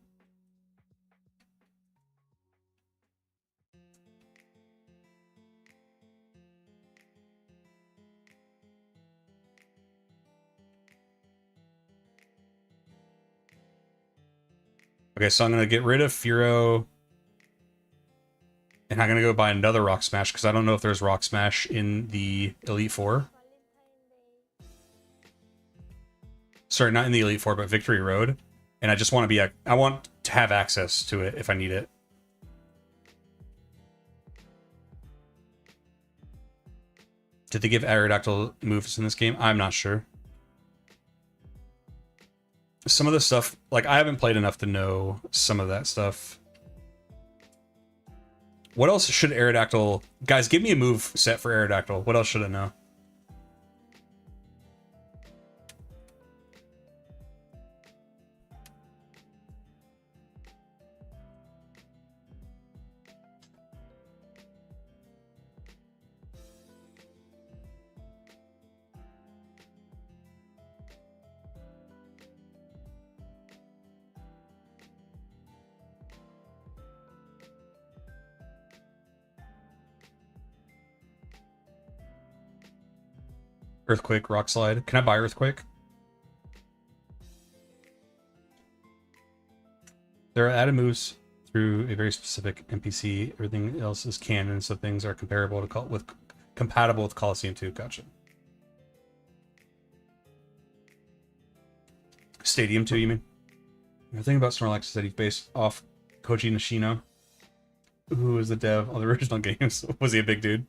Okay, so I'm gonna get rid of Furo. And I'm gonna go buy another Rock Smash because I don't know if there's Rock Smash in the Elite Four. Sorry, not in the Elite Four, but Victory Road. And I just want to be I want to have access to it if I need it. Did they give Aerodactyl moves in this game? I'm not sure. Some of the stuff, like, I haven't played enough to know some of that stuff. What else should Aerodactyl... Guys, give me a move set for Aerodactyl. What else should I know? Earthquake, Rock Slide. Can I buy Earthquake? There are added moves through a very specific NPC. Everything else is canon, so things are comparable to compatible with Coliseum 2. Gotcha. Stadium 2, you mean? The thing about Snorlax is that he's based off Koji Nishino, who is the dev of the original games. Was he a big dude?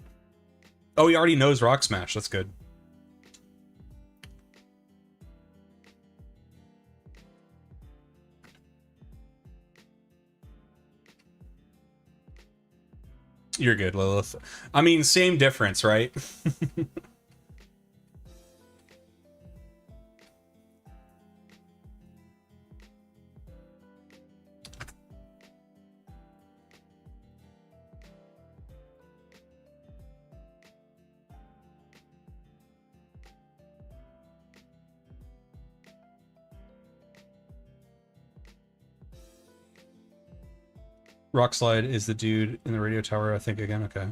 Oh, he already knows Rock Smash. That's good. You're good, Lilith. I mean, same difference, right? Rock Slide is the dude in the radio tower, I think, again. Okay.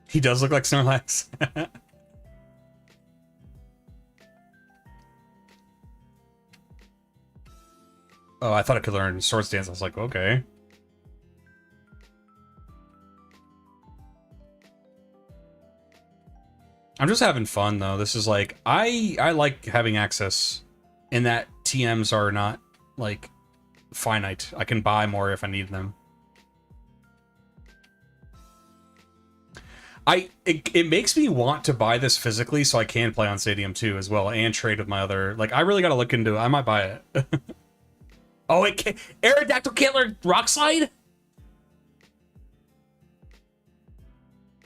He does look like Snorlax. Oh, I thought I could learn Swords Dance. I was like, okay. I'm just having fun, though. This is like, I like having access in that TMs are not, like, finite. I can buy more if I need them. It makes me want to buy this physically so I can play on Stadium 2 as well and trade with my other... Like, I really gotta look into it. I might buy it. Oh, it can't... Aerodactyl can't learn Rock Slide?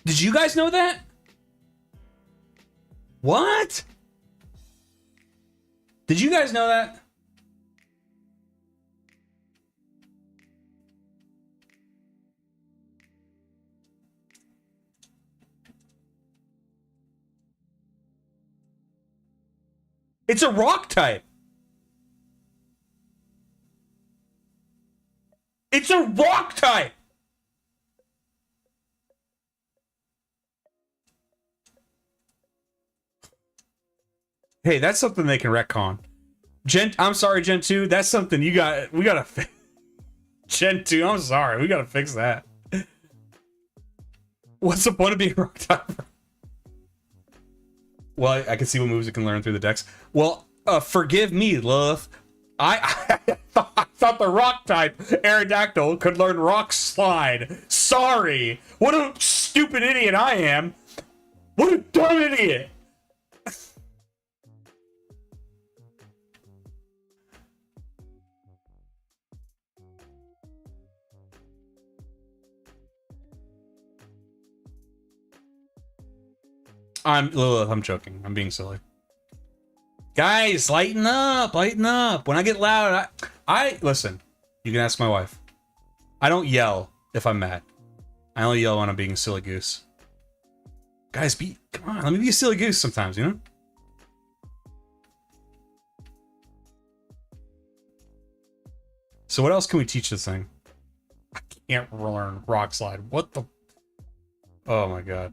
Did you guys know that? What? Did you guys know that? It's a rock type. It's a rock type. Hey, that's something they can retcon. I'm sorry, Gen 2. That's something we gotta fix. Gen 2, I'm sorry. We gotta fix that. What's the point of being rock type? Well, I can see what moves it can learn through the decks. Well, forgive me, Lilith. I thought the rock type Aerodactyl could learn Rock Slide. Sorry. What a stupid idiot I am. What a dumb idiot. I'm joking. I'm being silly. Guys, lighten up, lighten up. When I get loud, I listen. You can ask my wife. I don't yell if I'm mad. I only yell when I'm being a silly goose. Guys, come on, let me be a silly goose sometimes, you know? So what else can we teach this thing? I can't learn Rock Slide. What the? Oh my god.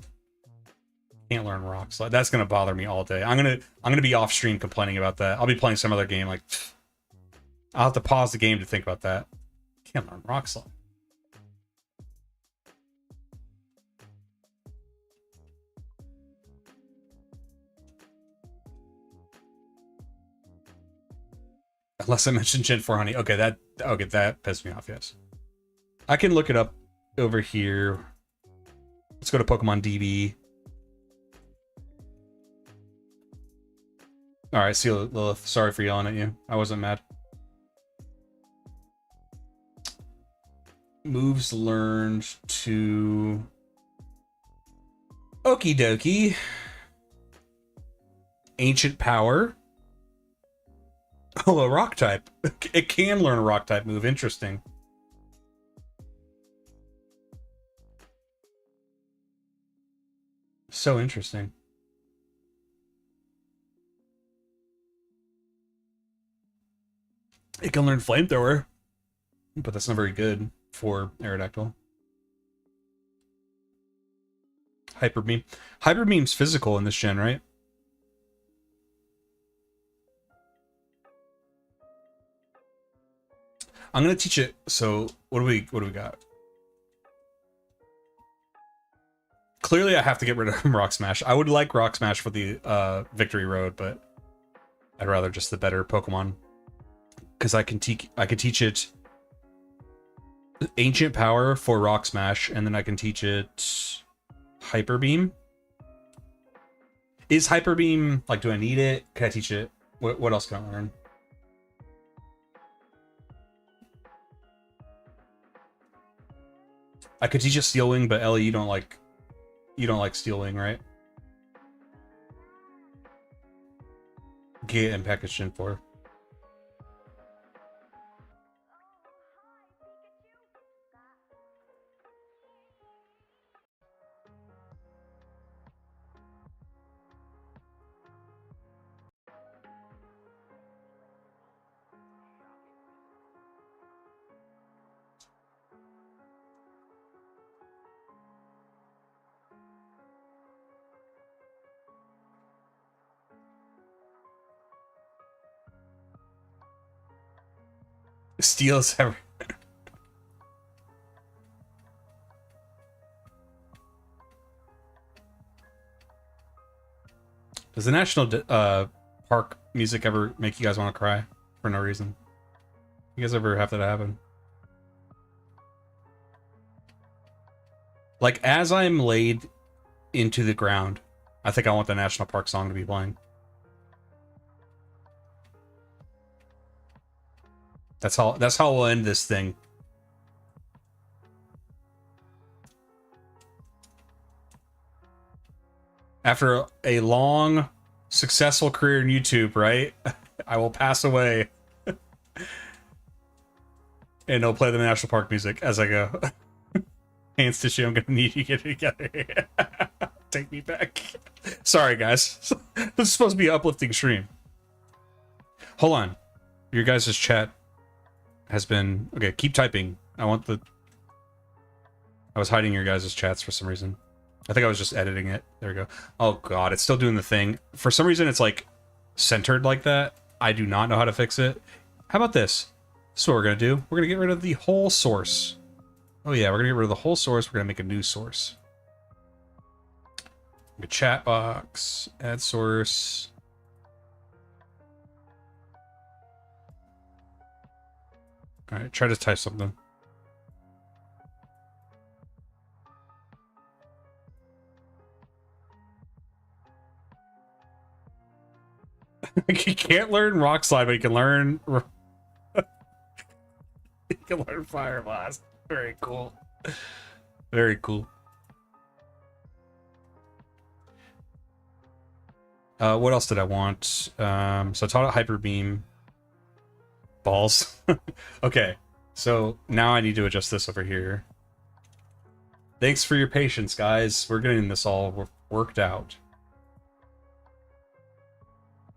Can't learn Rock Slide. That's gonna bother me all day. I'm gonna be off stream complaining about that. I'll be playing some other game like pfft. I'll have to pause the game to think about that. Can't learn Rock Slide. Unless I mentioned Gen 4 Honey. Okay, that pissed me off, yes. I can look it up over here. Let's go to Pokemon DB. Alright, see you, Lilith. Sorry for yelling at you. I wasn't mad. Moves learned to... Okie dokie. Ancient Power. Oh, a rock type. It can learn a rock type move. Interesting. So interesting. It can learn Flamethrower, but that's not very good for Aerodactyl. Hyper Beam. Hyper Beam's physical in this gen, right? I'm gonna teach it. So what do we got? Clearly, I have to get rid of Rock Smash. I would like Rock Smash for the Victory Road, but I'd rather just the better Pokemon because I can teach it Ancient Power for Rock Smash, and then I can teach it Hyper Beam. Is Hyper Beam like? Do I need it? Can I teach it? What else can I learn? I could teach it Steel Wing, but Ellie, you don't like Steel Wing, right? Get and package Gen 4. Steals every... Does the national park music ever make you guys want to cry for no reason? You guys ever have that happen? Like, as I'm laid into the ground, I think I want the national park song to be playing. That's how we'll end this thing. After a long, successful career in YouTube, right? I will pass away. And I'll play the national park music as I go. Hands tissue, I'm gonna need you to get it together. Take me back. Sorry, guys. This is supposed to be an uplifting stream. Hold on. Your guys' chat has been... Okay, keep typing. I was hiding your guys' chats for some reason. I think I was just editing it. There we go. Oh god, it's still doing the thing. For some reason, it's like centered like that. I do not know how to fix it. How about this? This is what we're gonna do. We're gonna get rid of the whole source. Oh yeah, we're gonna get rid of the whole source. We're gonna make a new source. A chat box, add source. All right, try to type something. You can't learn Rock Slide, but you can learn... you can learn Fire Blast. Very cool. Very cool. What else did I want? So I taught it Hyper Beam. Balls. Okay, so now I need to adjust this over here. Thanks for your patience, guys. We're getting this all worked out.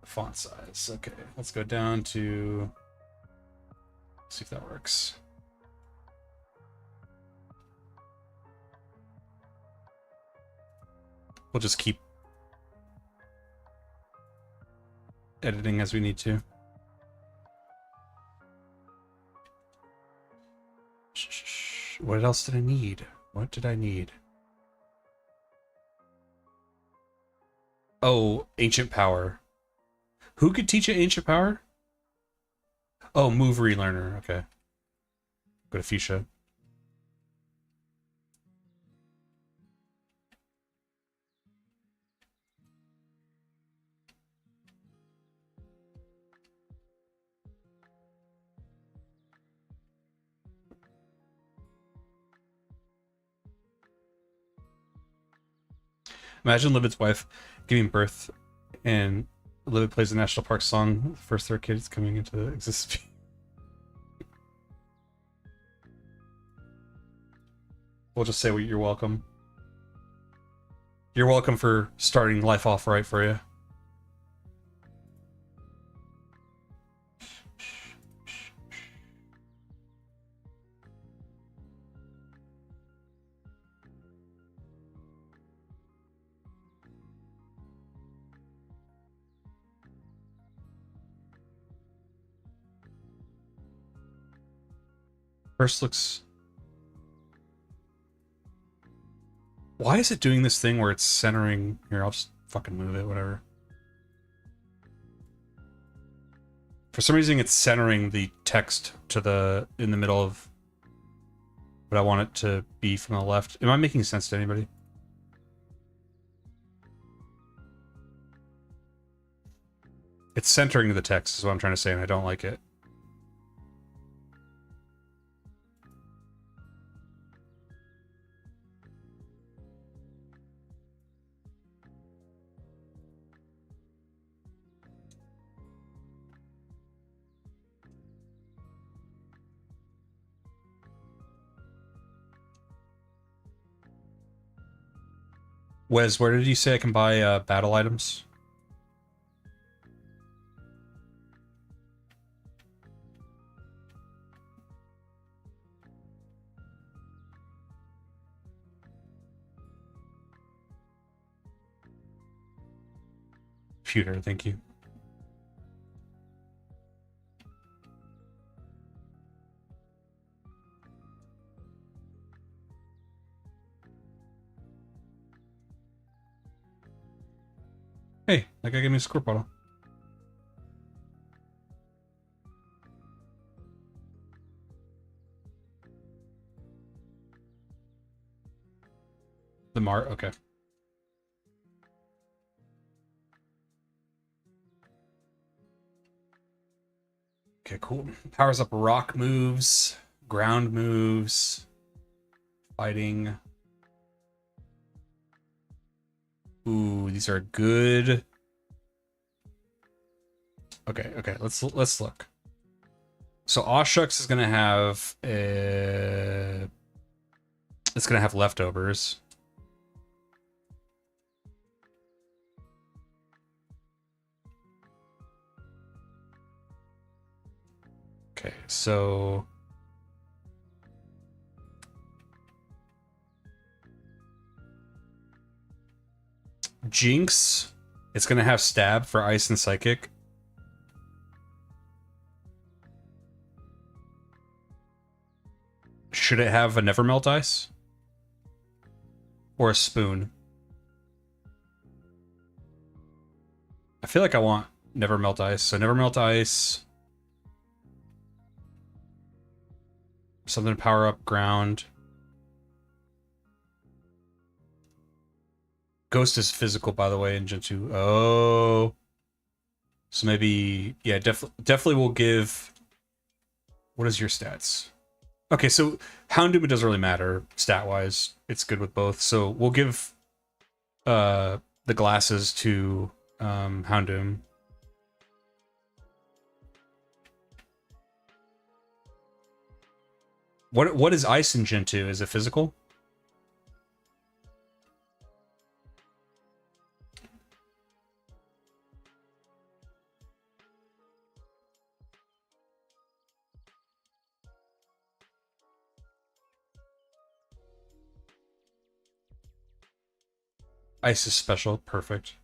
Font size. Okay, let's go down to... see if that works. We'll just keep editing as we need to. What else did I need? What did I need? Oh, Ancient Power. Who could teach an Ancient Power? Oh, Move Relearner. Okay. Go to Fuchsia. Imagine Libid's wife giving birth and Libid plays the National Park song. The first their kid is coming into existence. We'll just say you're welcome. You're welcome for starting life off right for you. First looks... Why is it doing this thing where it's centering... Here, I'll just fucking move it, whatever. For some reason, it's centering the text to the... in the middle of what I want it to be from the left. Am I making sense to anybody? It's centering the text is what I'm trying to say, and I don't like it. Wes, where did you say I can buy battle items? Computer, thank you. Hey, that guy gave me a squirt bottle. The Mart, okay. Okay, cool. Powers up rock moves, ground moves, fighting. Ooh, these are good. Okay, let's look. So Oshucks is gonna have it's gonna have leftovers. Okay, so Jinx, it's gonna have stab for ice and psychic. Should it have a never melt ice? Or a spoon? I feel like I want never melt ice. So never melt ice. Something to power up ground. Ghost is physical, by the way, in Gen 2. Oh. So maybe, yeah, definitely will give... What is your stats? Okay, so Houndoom, it doesn't really matter stat-wise. It's good with both. So we'll give the glasses to Houndoom. What is ice in Gen 2? Is it physical? Ice is special. Perfect.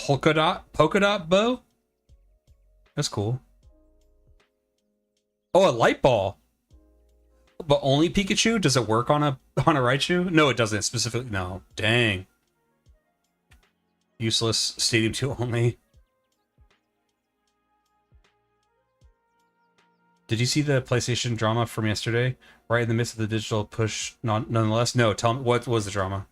polka dot bow? That's cool. Oh, a light ball. But only Pikachu? Does it work on a Raichu? No, it doesn't specifically. No. Dang. Useless. Stadium 2 only. Did you see the PlayStation drama from yesterday? Right in the midst of the digital push, nonetheless? No, tell me, what was the drama?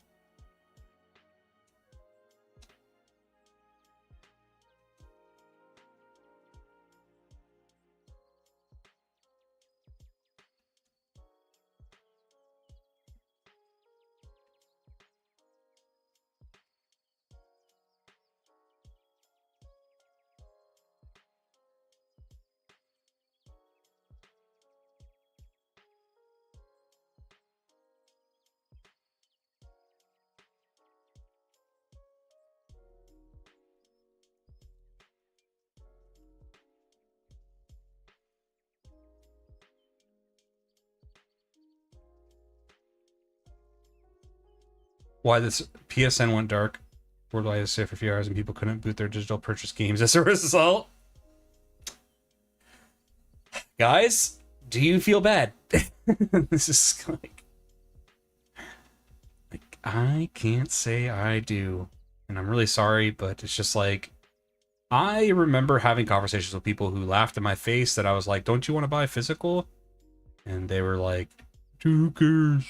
Why this PSN went dark. Worldwide is safe for a few hours and people couldn't boot their digital purchase games as a result. Guys, do you feel bad? This is like I can't say I do. And I'm really sorry, but it's just like I remember having conversations with people who laughed in my face that I was like, don't you want to buy physical? And they were like, dude, who cares?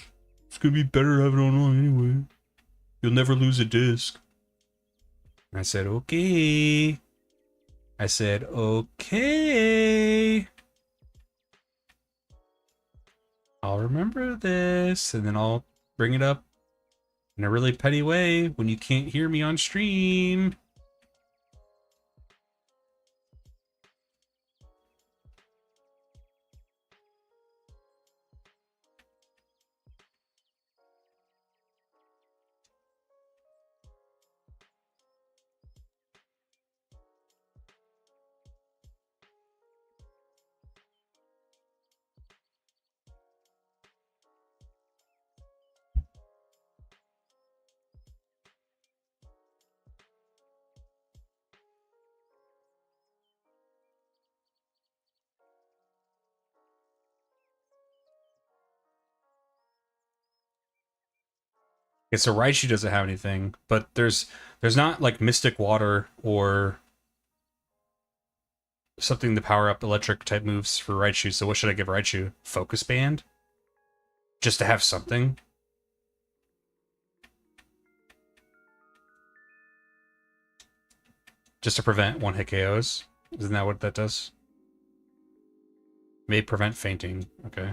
It's gonna be better to have it online anyway. You'll never lose a disc. And I said, okay. I said, okay. I'll remember this, and then I'll bring it up in a really petty way when you can't hear me on stream. Okay, so Raichu doesn't have anything, but there's not like Mystic Water or something to power up electric type moves for Raichu. So what should I give Raichu? Focus Band? Just to have something? Just to prevent one-hit KOs? Isn't that what that does? May prevent fainting. Okay.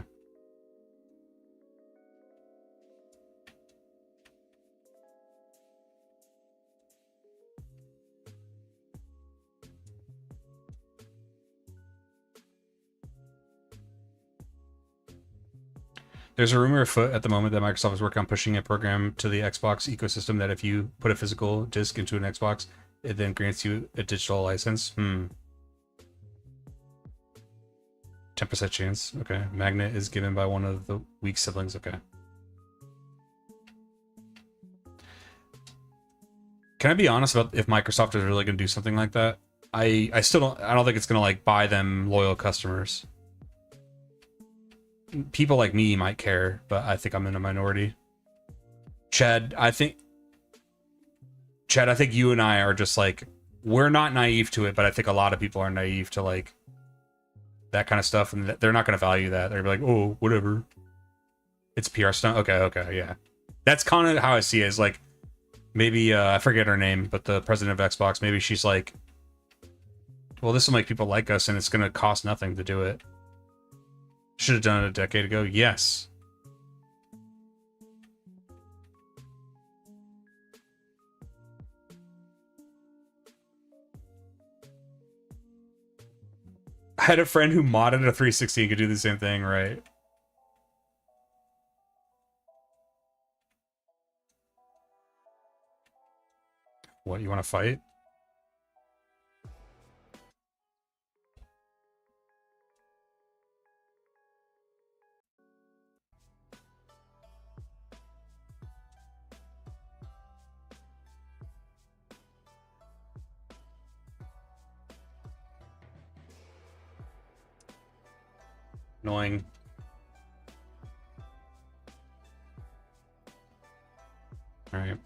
There's a rumor afoot at the moment that Microsoft is working on pushing a program to the Xbox ecosystem that if you put a physical disc into an Xbox, it then grants you a digital license. 10% chance. Okay. Magnet is given by one of the weak siblings. Okay. Can I be honest about if Microsoft is really going to do something like that? I still don't. I don't think it's going to like buy them loyal customers. People like me might care, but I think I'm in a minority. Chad, I think you and I are just like, we're not naive to it, but I think a lot of people are naive to like that kind of stuff, and they're not going to value that. They're gonna be like, oh, whatever. It's PR stunt. Okay, yeah. That's kind of how I see it. Is like maybe I forget her name, but the president of Xbox, maybe she's like, well, this will make people like us, and it's going to cost nothing to do it. Should have done it a decade ago. Yes. I had a friend who modded a 360 and could do the same thing, right? What, you want to fight? Annoying. Alright.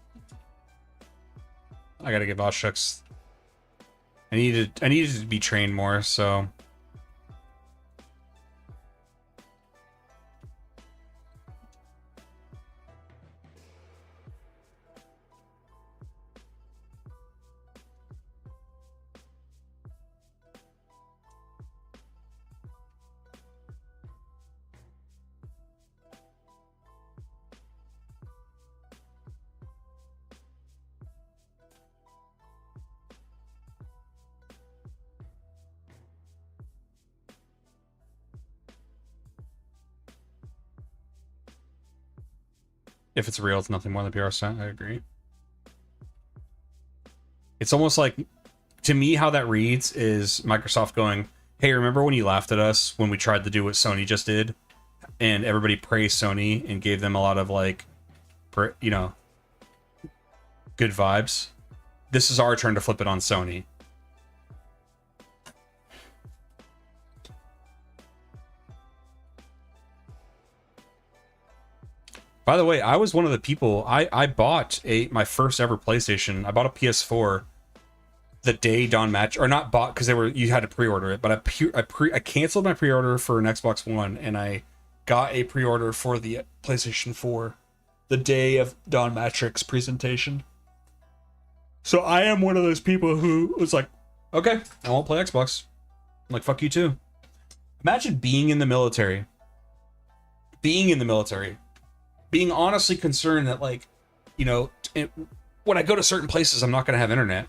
I gotta get Voshchucks. I needed to be trained more, so... If it's real, it's nothing more than PR stunt. I agree. It's almost like, to me, how that reads is Microsoft going, hey, remember when you laughed at us when we tried to do what Sony just did? And everybody praised Sony and gave them a lot of, like, you know, good vibes. This is our turn to flip it on Sony. By the way, I was one of the people, I bought my first ever PlayStation. I bought a PS4 the day Dawn Match, or not bought because you had to pre-order it, but I canceled my pre-order for an Xbox One and I got a pre-order for the PlayStation 4 the day of Don Matrix's presentation. So I am one of those people who was like, okay, I won't play Xbox. I'm like, fuck you too. Imagine being in the military. Being honestly concerned that, like, you know, when I go to certain places, I'm not going to have internet.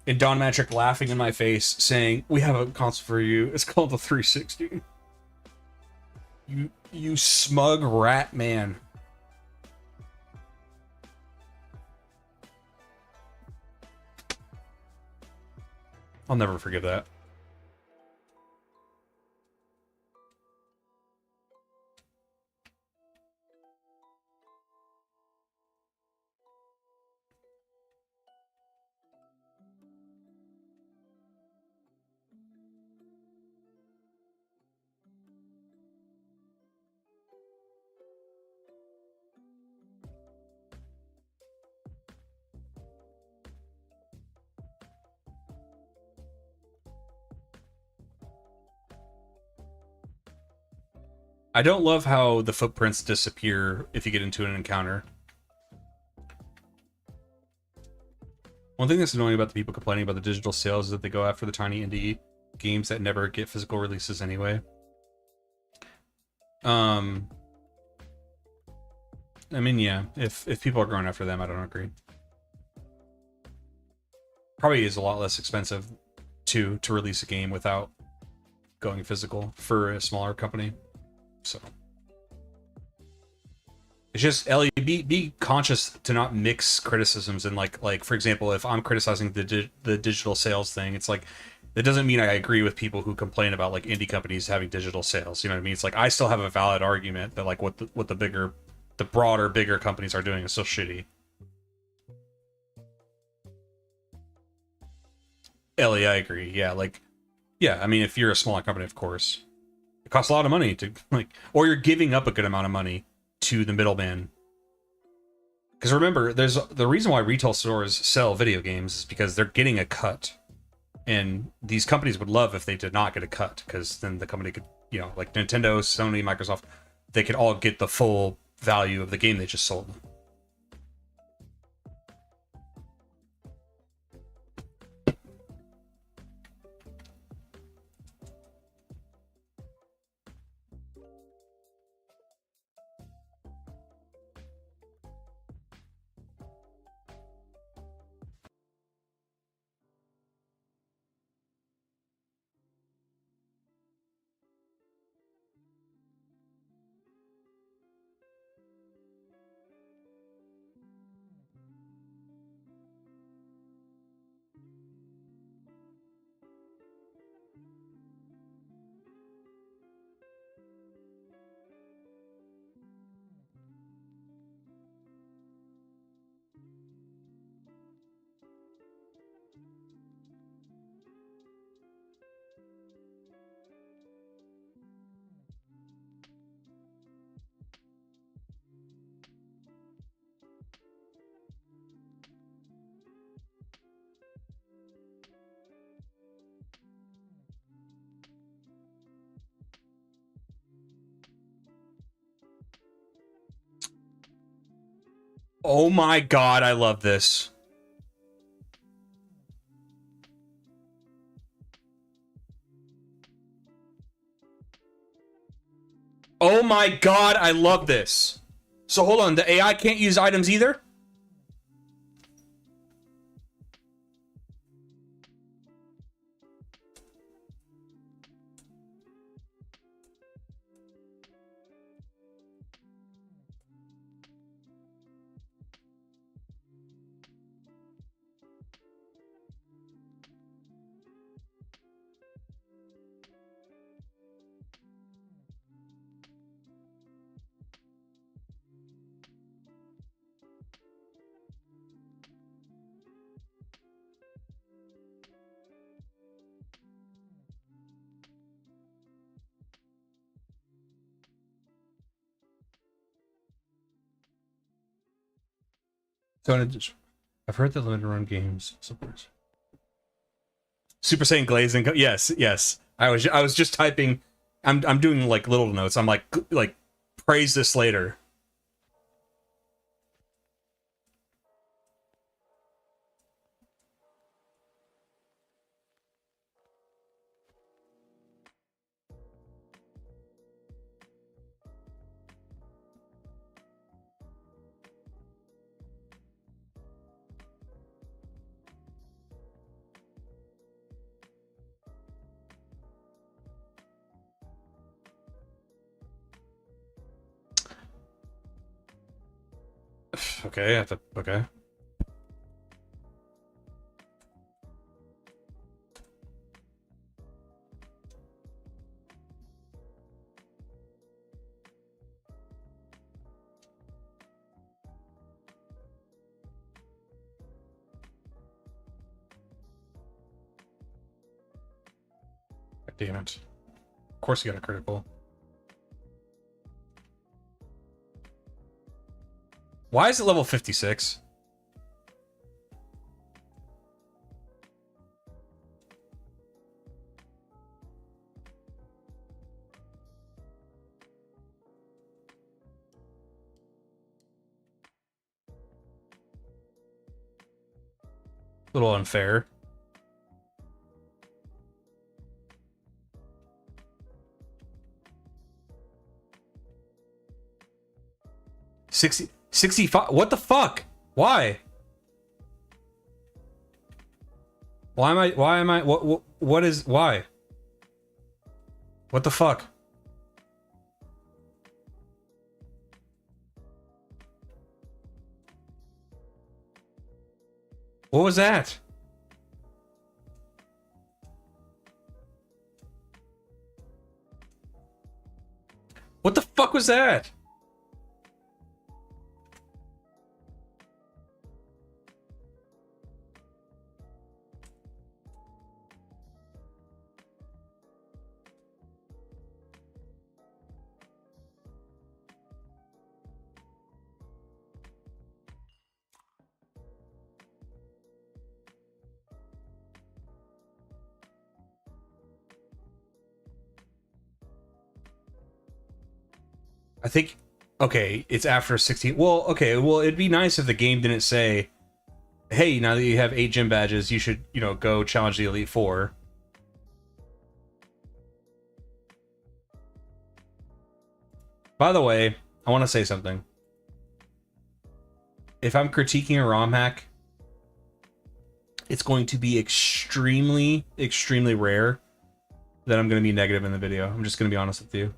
And Don Matrick laughing in my face saying, we have a console for you. It's called the 360. You smug rat man. I'll never forgive that. I don't love how the footprints disappear if you get into an encounter. One thing that's annoying about the people complaining about the digital sales is that they go after the tiny indie games that never get physical releases anyway. I mean, yeah, if people are going after them, I don't agree. Probably is a lot less expensive to release a game without going physical for a smaller company. So it's just, Ellie, be conscious to not mix criticisms. And like for example, if I'm criticizing the digital sales thing, it's like, that doesn't mean I agree with people who complain about like indie companies having digital sales. You know what I mean? It's like, I still have a valid argument that like what the broader, bigger companies are doing is so shitty. Ellie, I agree. Yeah, like, yeah, I mean, if you're a smaller company, of course, it costs a lot of money to, like, or you're giving up a good amount of money to the middleman. Because remember, there's the reason why retail stores sell video games is because they're getting a cut. And these companies would love if they did not get a cut, because then the company could, you know, like Nintendo, Sony, Microsoft, they could all get the full value of the game they just sold. Oh my god, I love this. Oh my god, I love this. So hold on, the AI can't use items either? So I've heard that limited run games supports Super Saiyan glazing. Yes, yes. I was just typing. I'm doing like little notes. I'm like praise this later. Okay, I have to. Okay. Damn it. Of course you got a critical. Why is it level 56? A little unfair. 65. What the fuck? Why? Why am I, what is, why? What the fuck? What was that? What the fuck was that? I think, okay, it's after 16. Well, okay, well, it'd be nice if the game didn't say, hey, now that you have 8 gym badges, you should, you know, go challenge the Elite Four. By the way, I want to say something. If I'm critiquing a ROM hack, it's going to be extremely, extremely rare that I'm going to be negative in the video. I'm just going to be honest with you.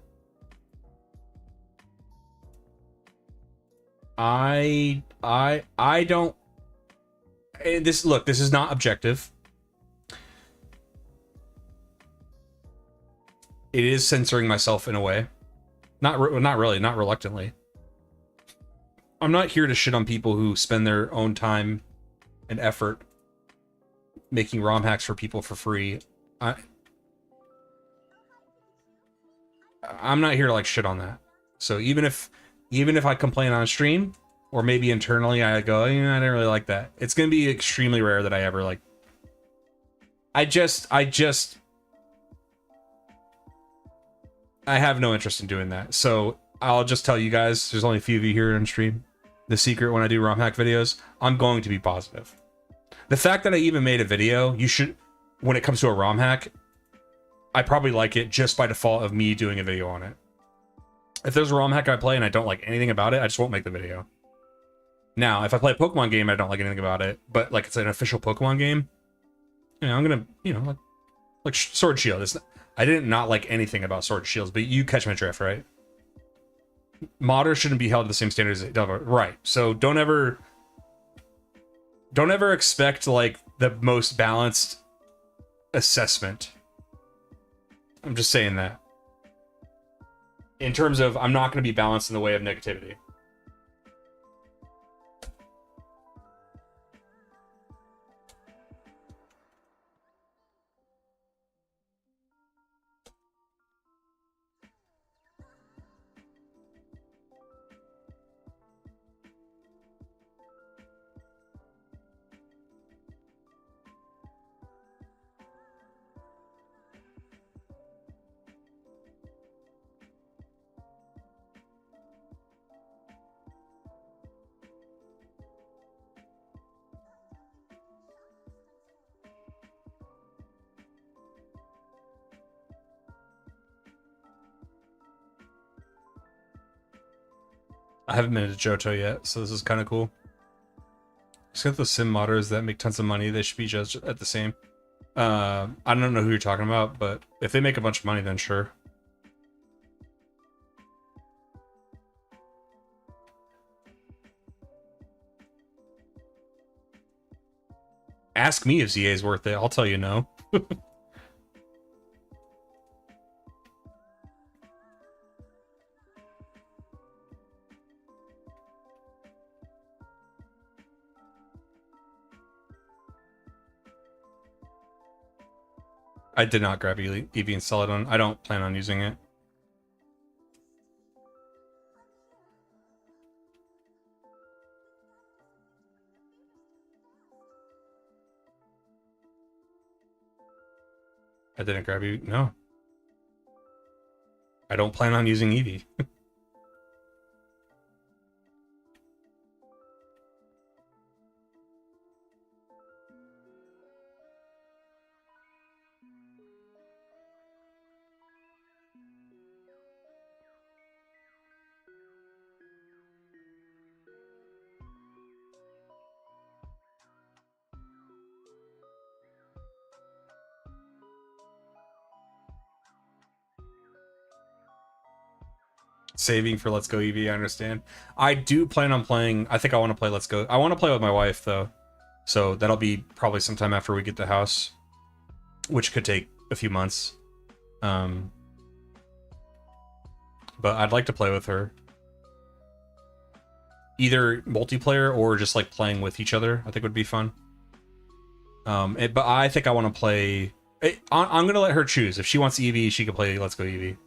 I don't. This, look, this is not objective. It is censoring myself in a way. Not really, not reluctantly. I'm not here to shit on people who spend their own time and effort making ROM hacks for people for free. I'm not here to like shit on that. So even if I complain on stream, or maybe internally I go, you know, I didn't really like that, it's gonna be extremely rare that I ever like. I have no interest in doing that. So I'll just tell you guys, there's only a few of you here on stream. the secret when I do Romhack videos, I'm going to be positive. The fact that I even made a video, you should, when it comes to a Romhack, I probably like it just by default of me doing a video on it. If there's a Romhack I play and I don't like anything about it, I just won't make the video. Now, if I play a Pokemon game, I don't like anything about it, but like it's an official Pokemon game, you know, I'm gonna, you know, like Sword Shield. I didn't not like anything about Sword Shields, but you catch my drift, right? Modders shouldn't be held to the same standards as Delver, right? So don't ever expect like the most balanced assessment. I'm just saying that. In terms of, I'm not going to be balanced in the way of negativity. I haven't been to Johto yet, so this is kind of cool. Just got those sim modders that make tons of money. They should be judged at the same. I don't know who you're talking about, but if they make a bunch of money, then sure. Ask me if ZA is worth it. I'll tell you no. I did not grab EV and sell it on. I don't plan on using it. I didn't grab you. No. I don't plan on using Eevee. Saving for Let's Go Eevee, I understand. I do plan on playing. I think I want to play Let's Go. I want to play with my wife, though. So that'll be probably sometime after we get the house, which could take a few months. But I'd like to play with her. Either multiplayer or just like playing with each other, I think would be fun. But I think I want to play... I'm going to let her choose. If she wants Eevee, she can play Let's Go Eevee.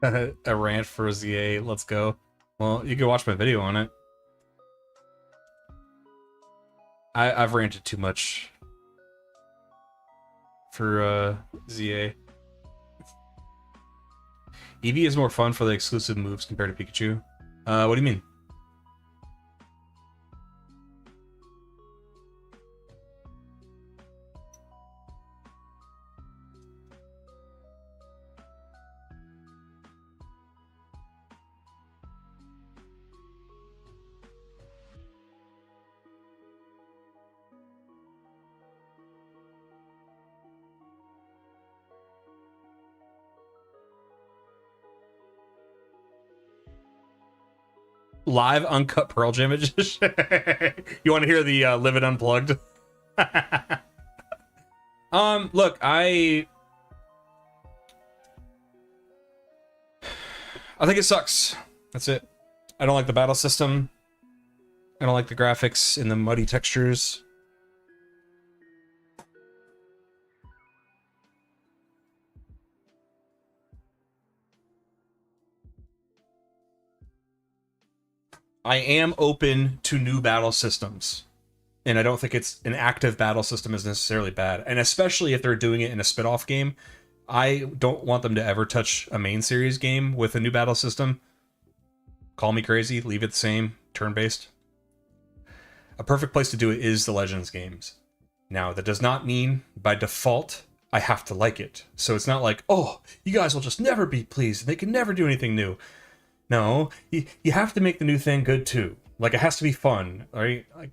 A rant for ZA, let's go. Well, you can watch my video on it. I've ranted too much for ZA. Eevee is more fun for the exclusive moves compared to Pikachu. What do you mean? Live uncut Pearl Jam edition. You want to hear the Live It Unplugged? Look, I think it sucks. That's it. I don't like the battle system. I don't like the graphics and the muddy textures. I am open to new battle systems. And I don't think it's an active battle system is necessarily bad. And especially if they're doing it in a spin-off game, I don't want them to ever touch a main series game with a new battle system. Call me crazy, leave it the same, turn-based. A perfect place to do it is the Legends games. Now, that does not mean, by default, I have to like it. So it's not like, oh, you guys will just never be pleased, and they can never do anything new. No, you have to make the new thing good too. Like, it has to be fun, right? Like,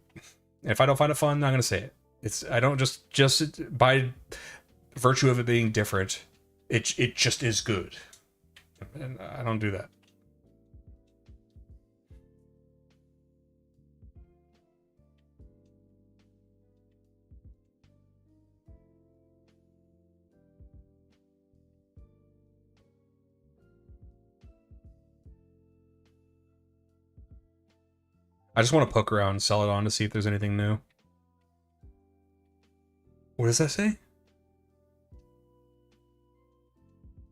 if I don't find it fun, I'm not gonna say it. I don't just by virtue of it being different, it just is good, and I don't do that. I just want to poke around, sell it on to see if there's anything new. What does that say?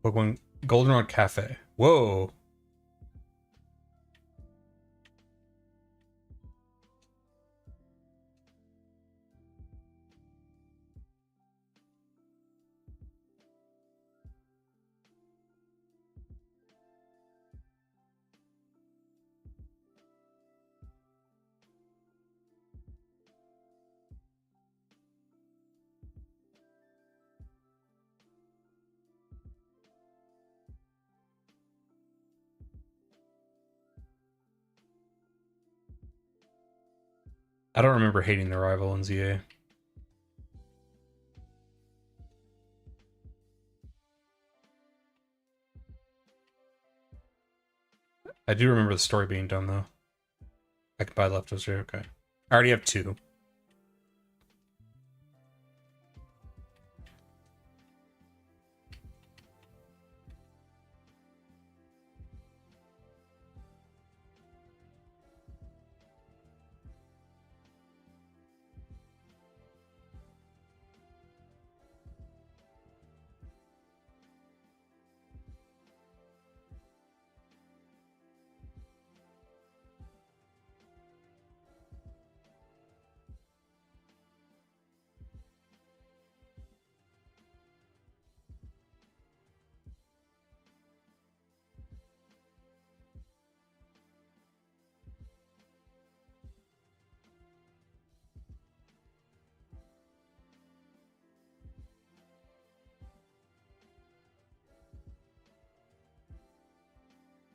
Pokemon Goldenrod Cafe. Whoa. I don't remember hating the rival in ZA. I do remember the story being done, though. I can buy leftovers here, okay. I already have 2.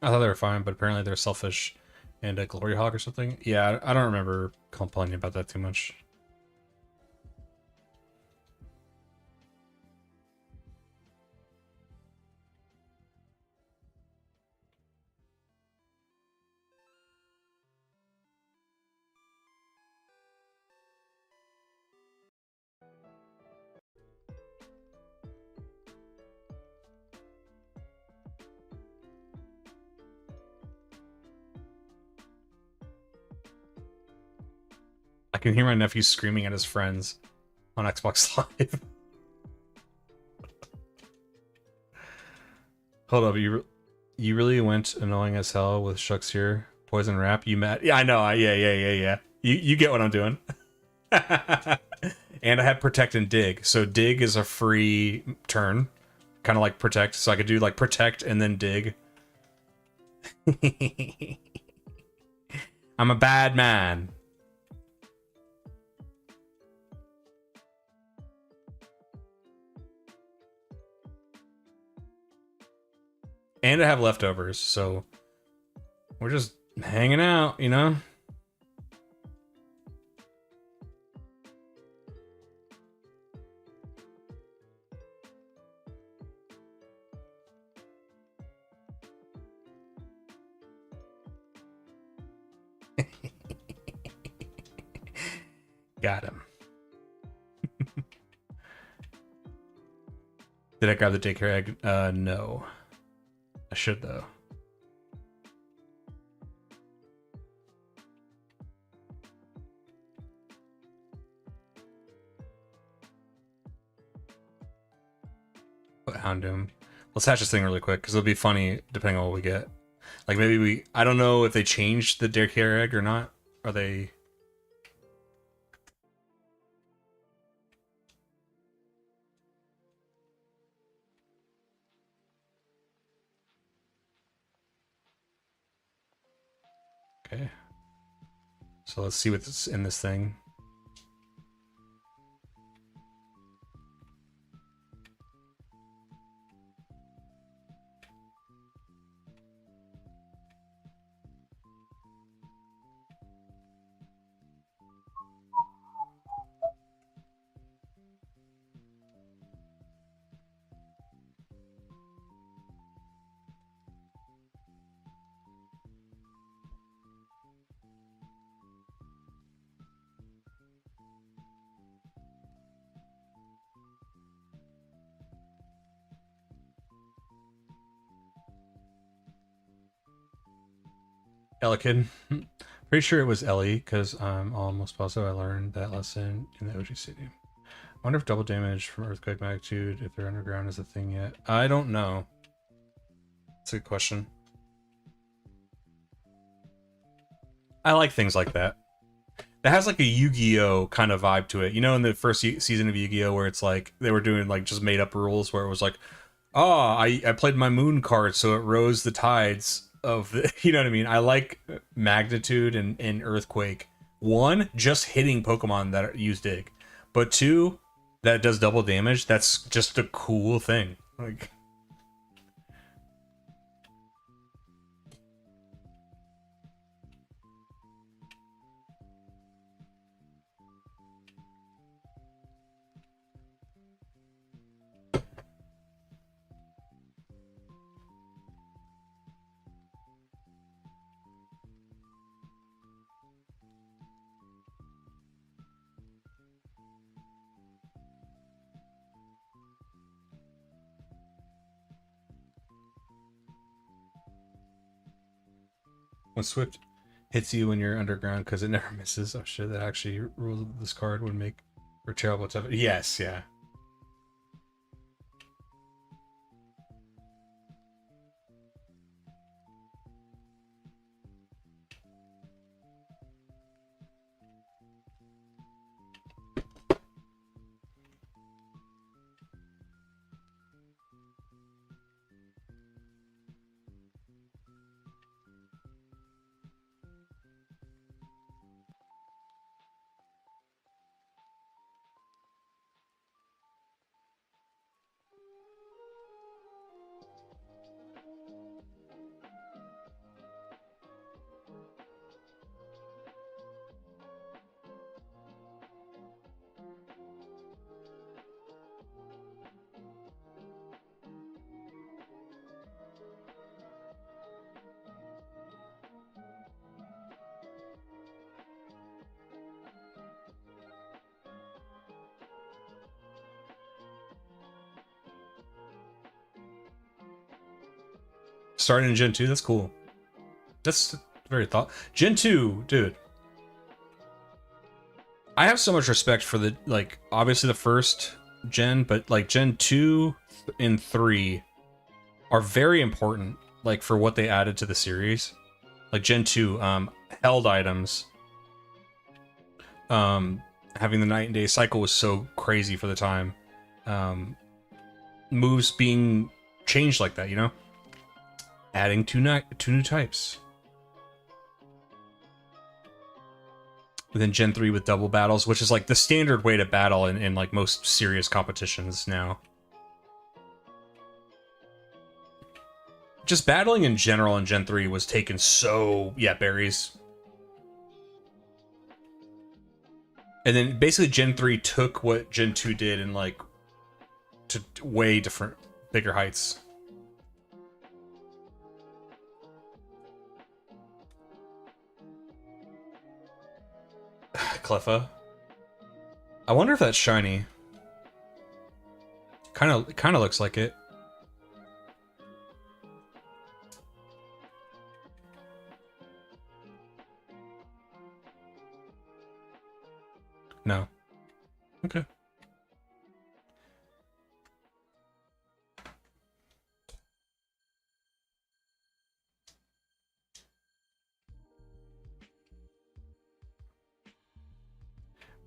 I thought they were fine, but apparently they're selfish and a glory hog or something. Yeah, I don't remember complaining about that too much. I can hear my nephew screaming at his friends on Xbox Live. Hold up, you really went annoying as hell with Shucks here. Poison Rap, you mad? Yeah, I know. Yeah. You get what I'm doing. And I have Protect and Dig. So Dig is a free turn. Kind of like Protect. So I could do like Protect and then Dig. I'm a bad man. And I have leftovers, so we're just hanging out, you know? Got him. Did I grab the daycare egg? No. I should, though. Houndoom. Let's hatch this thing really quick, because it'll be funny depending on what we get. Like, maybe we... I don't know if they changed the Dare Care egg or not. Are they... Okay. So let's see what's in this thing. Ellikin. Pretty sure it was Ellie, because I'm almost positive I learned that lesson in the OG City. I wonder if double damage from earthquake magnitude, if they're underground, is a thing yet. I don't know. That's a good question. I like things like that. That has like a Yu-Gi-Oh kind of vibe to it. You know, in the first season of Yu-Gi-Oh, where it's like they were doing like just made up rules, where it was like, oh, I played my moon card, so it rose the tides of the, you know what I mean? I like magnitude and earthquake. One, just hitting Pokemon that use dig, but two, that it does double damage. That's just a cool thing. Like, when Swift hits you when you're underground because it never misses. Oh shit, that actually rules of this card would make for terrible tough. Yes, yeah. Starting in Gen 2, that's cool. That's very thought. Gen 2, dude. I have so much respect for the, like, obviously the first gen, but like Gen 2 and 3 are very important, like, for what they added to the series. Like Gen 2, held items. Having the night and day cycle was so crazy for the time. Moves being changed like that, you know? Adding two new types. Within Gen 3 with double battles, which is like the standard way to battle in like most serious competitions now. Just battling in general in Gen 3 was taken so... Yeah, berries. And then basically Gen 3 took what Gen 2 did and like to way different, bigger heights. Cleffa. I wonder if that's shiny. Kind of looks like it. No. Okay.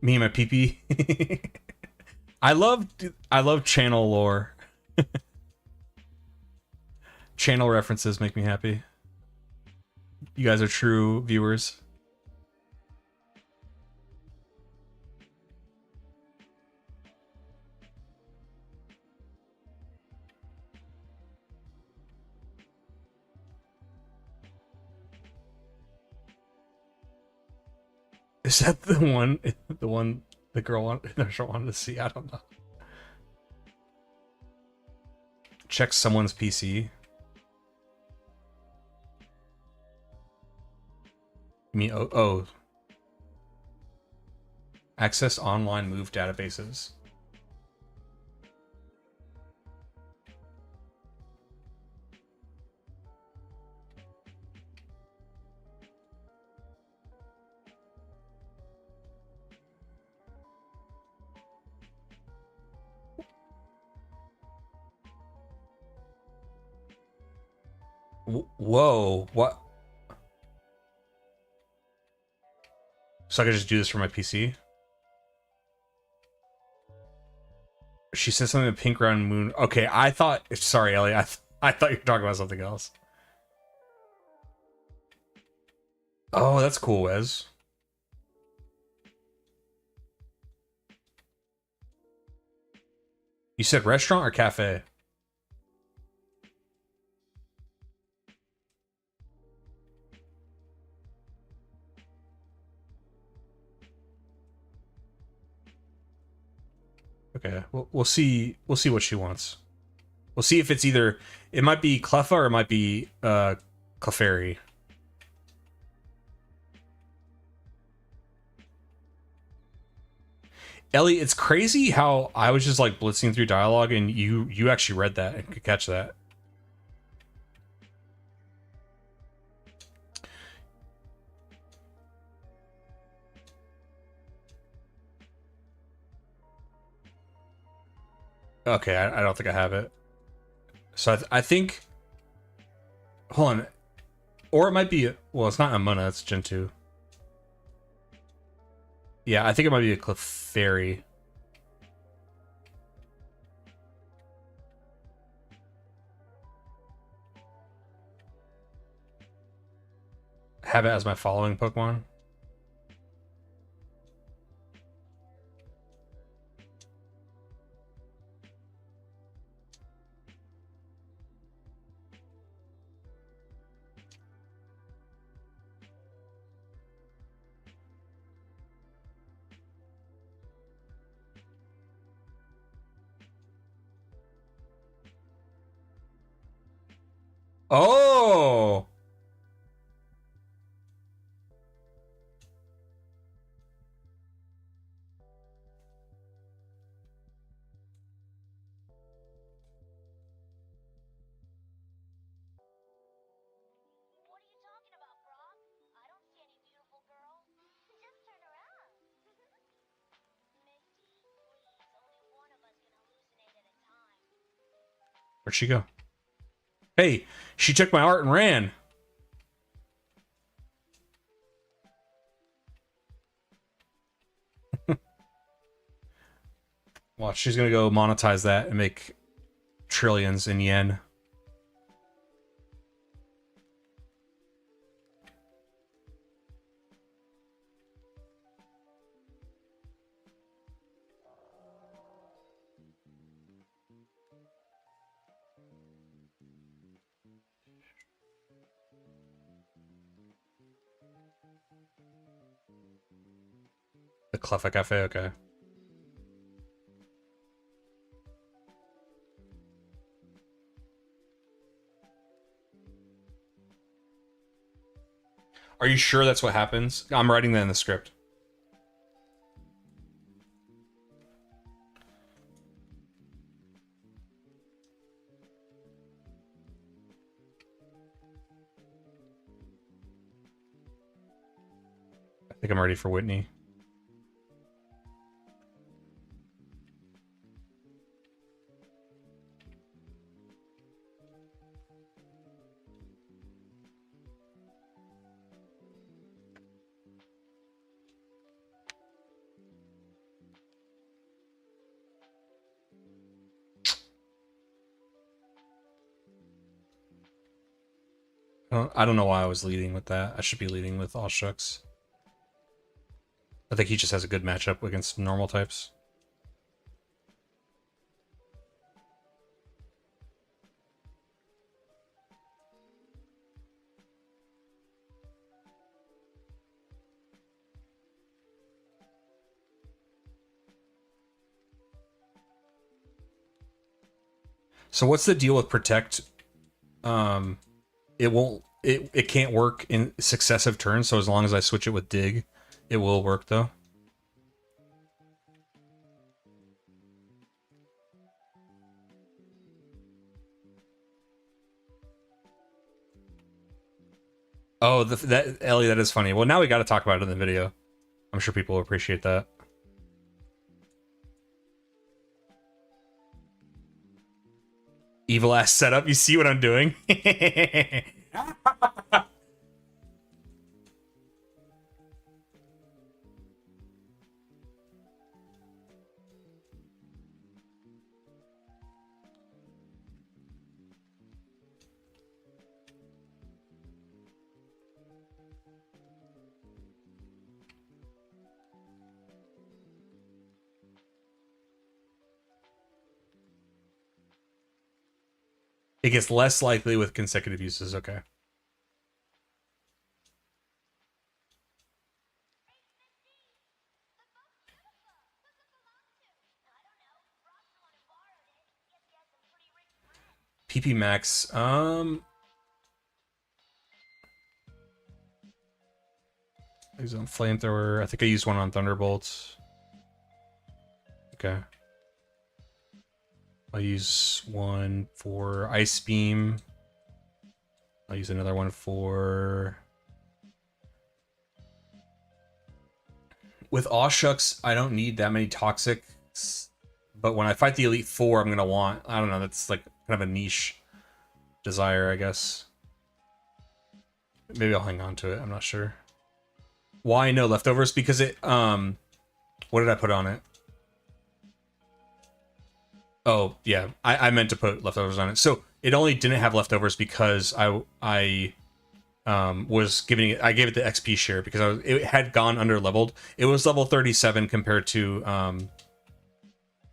Me and my PP. I love channel lore. Channel references make me happy. You guys are true viewers. Is that the one? The one the girl wanted to see? I don't know. Check someone's PC. You mean oh. Access online move databases. Whoa, what? So I could just do this from my PC? She said something about pink round moon. Okay, I thought... Sorry, Ellie. I thought you were talking about something else. Oh, that's cool, Wes. You said restaurant or cafe? Okay, we'll see. We'll see what she wants. We'll see if it's either... It might be Cleffa or it might be Clefairy. Ellie, it's crazy how I was just like blitzing through dialogue and you actually read that and could catch that. Okay, I don't think I have it. So I think... Hold on. Or it might be... Well, it's not Amuna, it's Gen 2. Yeah, I think it might be a Clefairy. Have it as my following Pokemon. Oh! Where'd she go? Hey, she took my art and ran. Watch, she's gonna go monetize that and make trillions in yen. The Cleffa Cafe, okay. Are you sure that's what happens? I'm writing that in the script. I think I'm ready for Whitney. I don't know why I was leading with that. I should be leading with all shucks. I think he just has a good matchup against normal types. So what's the deal with protect? It won't. It can't work in successive turns. So as long as I switch it with dig, it will work though. Oh, that Ellie, that is funny. Well, now we got to talk about it in the video. I'm sure people will appreciate that. Evil ass setup. You see what I'm doing? It gets less likely with consecutive uses. Okay. PP Max. He's on flamethrower. I think I used one on Thunderbolts. Okay. I'll use one for Ice Beam. I'll use another one for... With Aw Shucks, I don't need that many Toxics. But when I fight the Elite Four, I'm going to want... I don't know, that's like kind of a niche desire, I guess. Maybe I'll hang on to it, I'm not sure. Why no leftovers? Because it... What did I put on it? Oh, yeah. I meant to put leftovers on it. So it only didn't have leftovers because I was giving it... I gave it the XP share because it had gone under leveled. It was level 37 compared to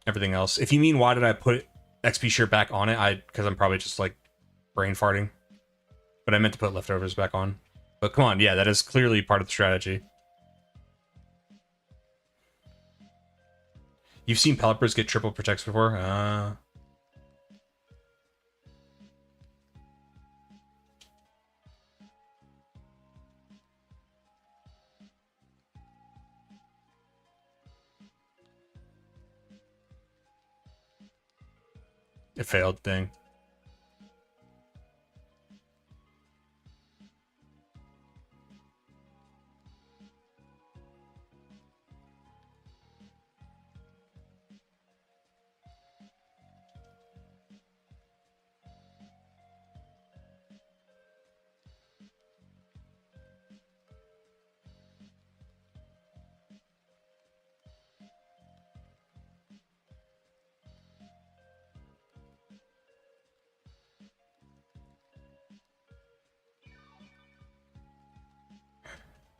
everything else. If you mean why did I put XP share back on it, because I'm probably just like brain farting. But I meant to put leftovers back on. But come on, yeah, that is clearly part of the strategy. You've seen Pelipper's get triple protects before? It failed thing.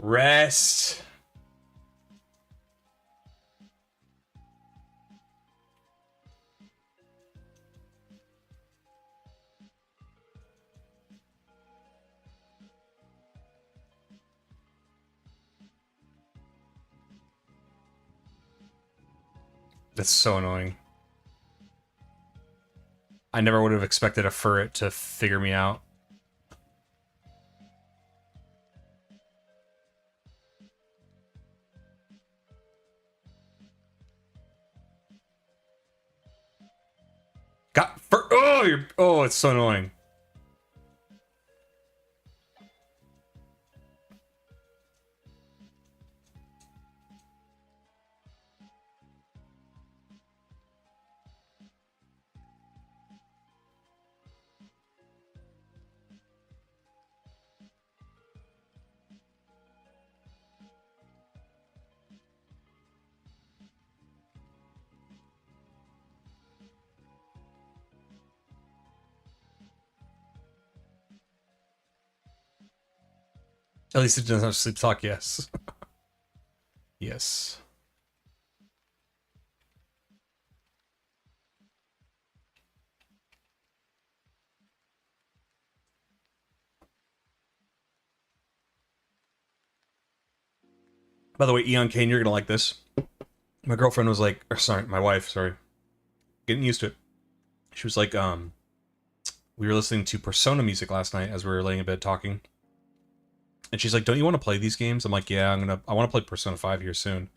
Rest. That's so annoying. I never would have expected a Furret to figure me out. Oh, it's so annoying. At least it doesn't have sleep talk, yes. Yes. By the way, Eon Kane, you're gonna like this. My girlfriend was like, or sorry, my wife, sorry. Getting used to it. She was like, we were listening to Persona music last night as we were laying in bed talking. And she's like, don't you want to play these games? I'm like, yeah, I want to play Persona 5 here soon.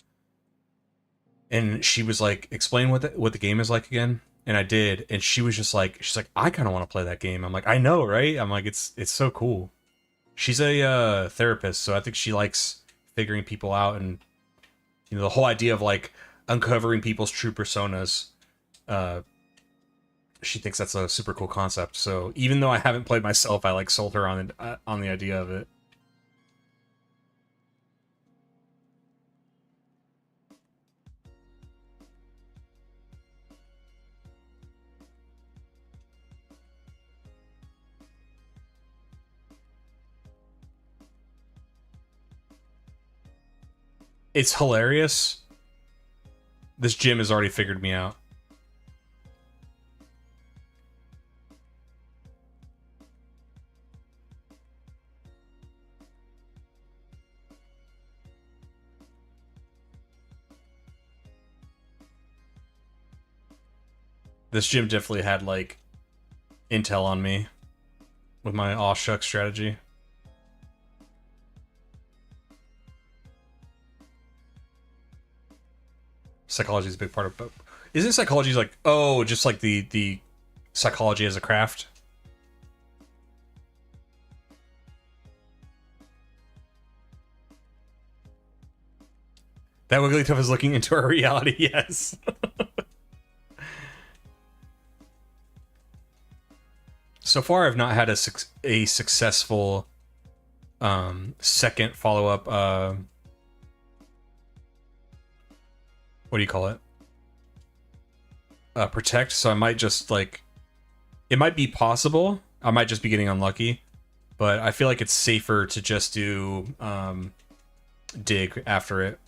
And she was like, explain what the game is like again. And I did. And she was just like, she's like, I kind of want to play that game. I'm like, I know, right? I'm like, it's so cool. She's a therapist, so I think she likes figuring people out, and you know, the whole idea of like uncovering people's true personas. She thinks that's a super cool concept. So even though I haven't played myself, I like sold her on the idea of it. It's hilarious. This gym has already figured me out. This gym definitely had like intel on me with my aw shuck strategy. Psychology is a big part of it. Isn't psychology like, oh, just like the psychology as a craft? That Wigglytuff is looking into our reality, yes. So far, I've not had a successful second follow-up, what do you call it? Protect, so I might just, like, it might be possible, I might just be getting unlucky, but I feel like it's safer to just do dig after it.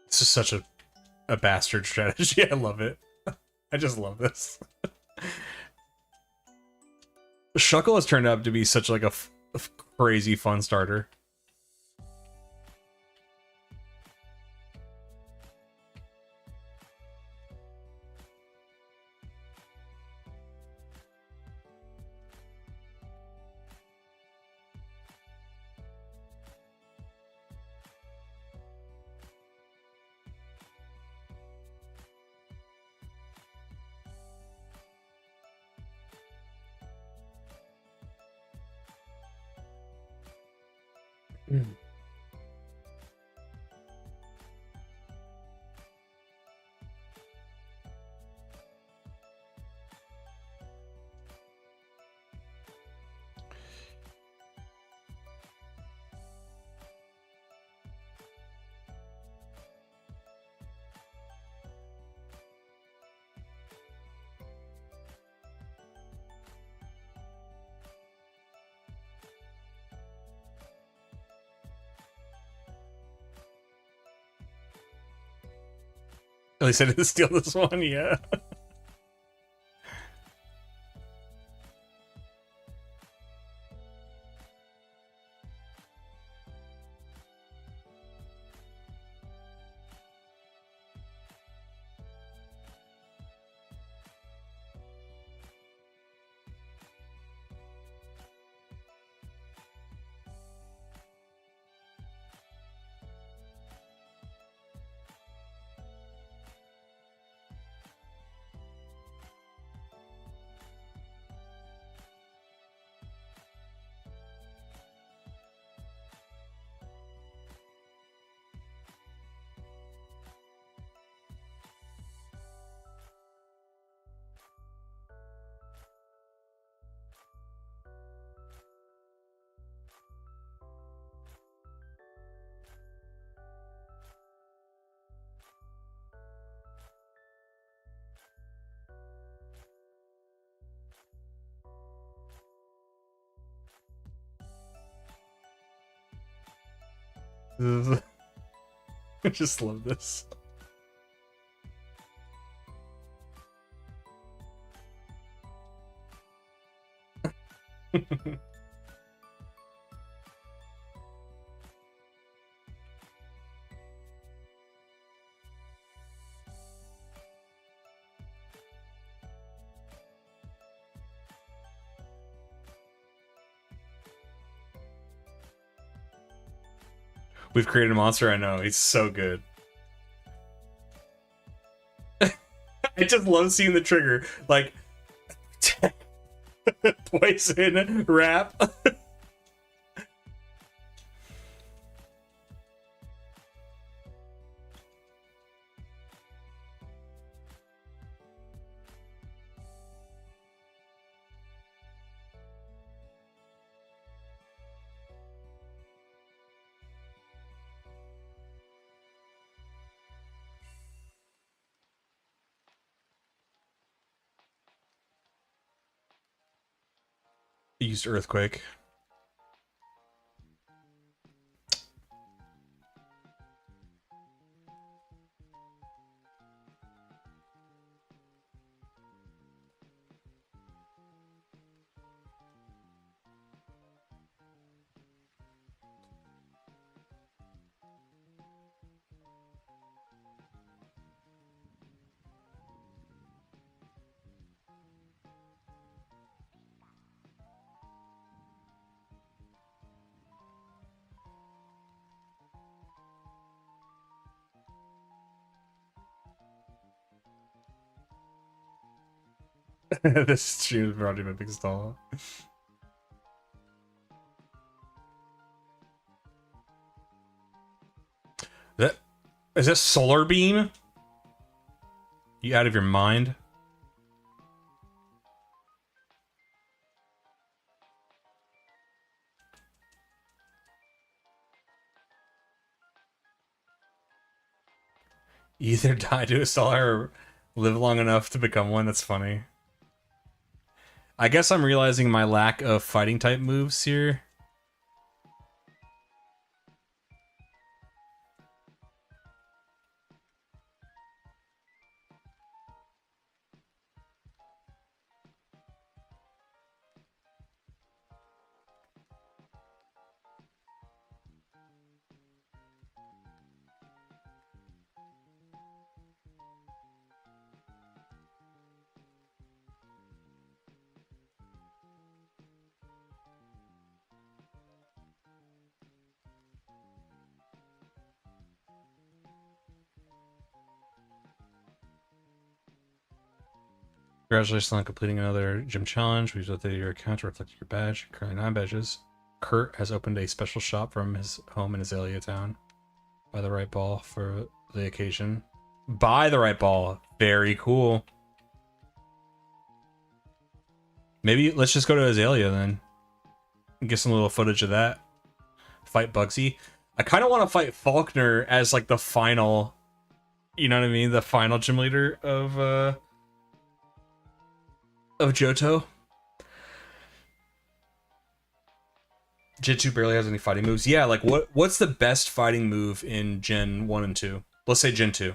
This is such a bastard strategy. I love it. I just love this. Shuckle has turned out to be such like a crazy fun starter. At least I didn't steal this one, yeah. I just love this. We've created a monster. I know, he's so good. I just love seeing the trigger, like poison wrap. Used earthquake. This stream is brought to you by Big Stall. That is that solar beam? You out of your mind? You either die to a star or live long enough to become one. That's funny. I guess I'm realizing my lack of fighting type moves here. Congratulations on completing another gym challenge. We've updated your account to reflect your badge. Currently 9 badges. Kurt has opened a special shop from his home in Azalea Town. Buy the right ball for the occasion. Buy the right ball. Very cool. Maybe let's just go to Azalea then. Get some little footage of that. Fight Bugsy. I kind of want to fight Faulkner as like the final, you know what I mean? The final gym leader of Johto. Gen 2 barely has any fighting moves. Yeah, like what's the best fighting move in Gen 1 and 2? Let's say Gen 2.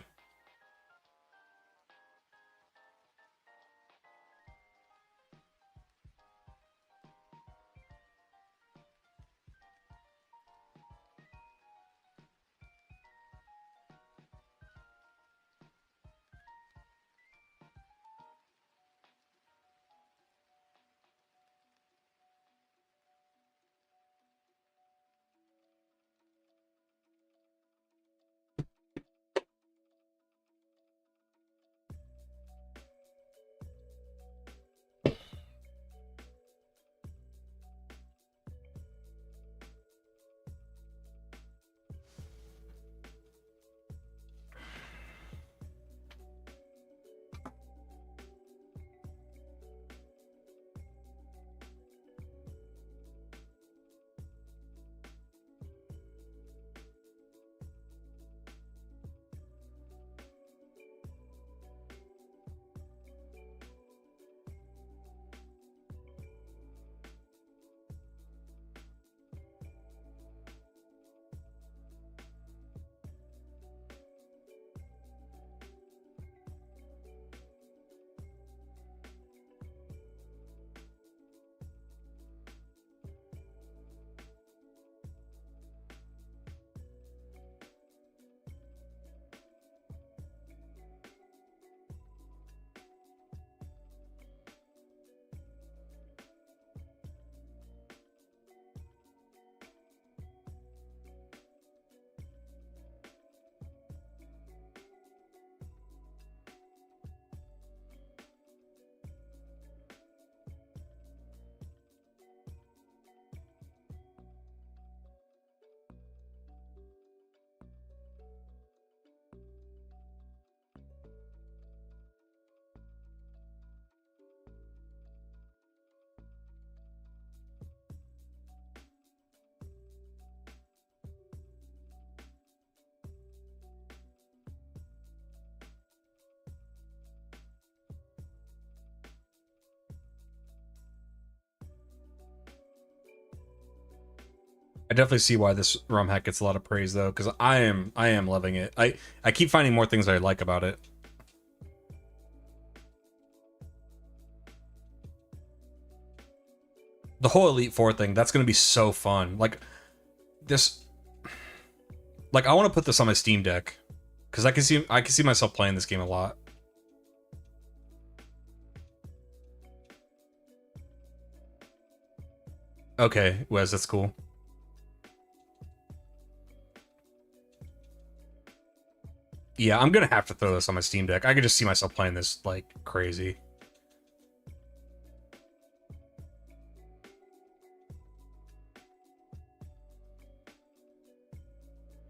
definitely see why this Romhack gets a lot of praise though, because I am loving it. I keep finding more things I like about it. The whole Elite Four thing, that's gonna be so fun. Like this, like I want to put this on my Steam Deck because I can see myself playing this game a lot. Okay, Wes, that's cool. Yeah, I'm gonna have to throw this on my Steam Deck. I could just see myself playing this like crazy.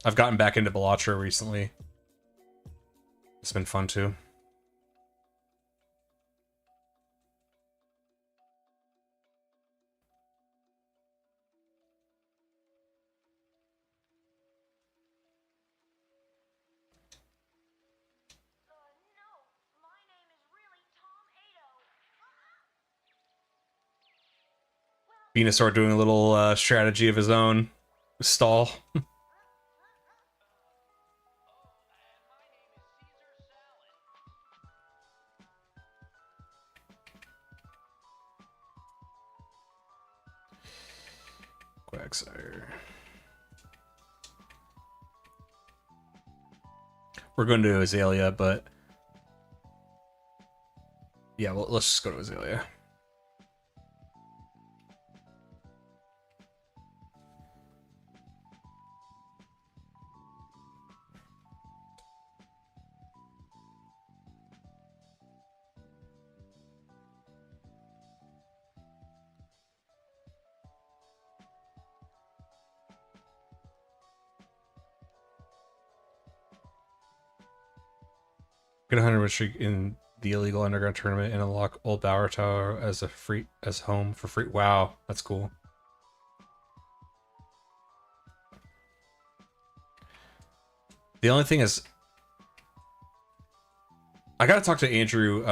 I've gotten back into Bellatra recently. It's been fun too. Venusaur doing a little strategy of his own. Stall. Quagsire. We're going to Azalea, but yeah, well, let's just go to Azalea. Get a 100 streak in the illegal underground tournament and unlock Old Bower Tower as home for free. Wow, that's cool. The only thing is, I gotta talk to Andrew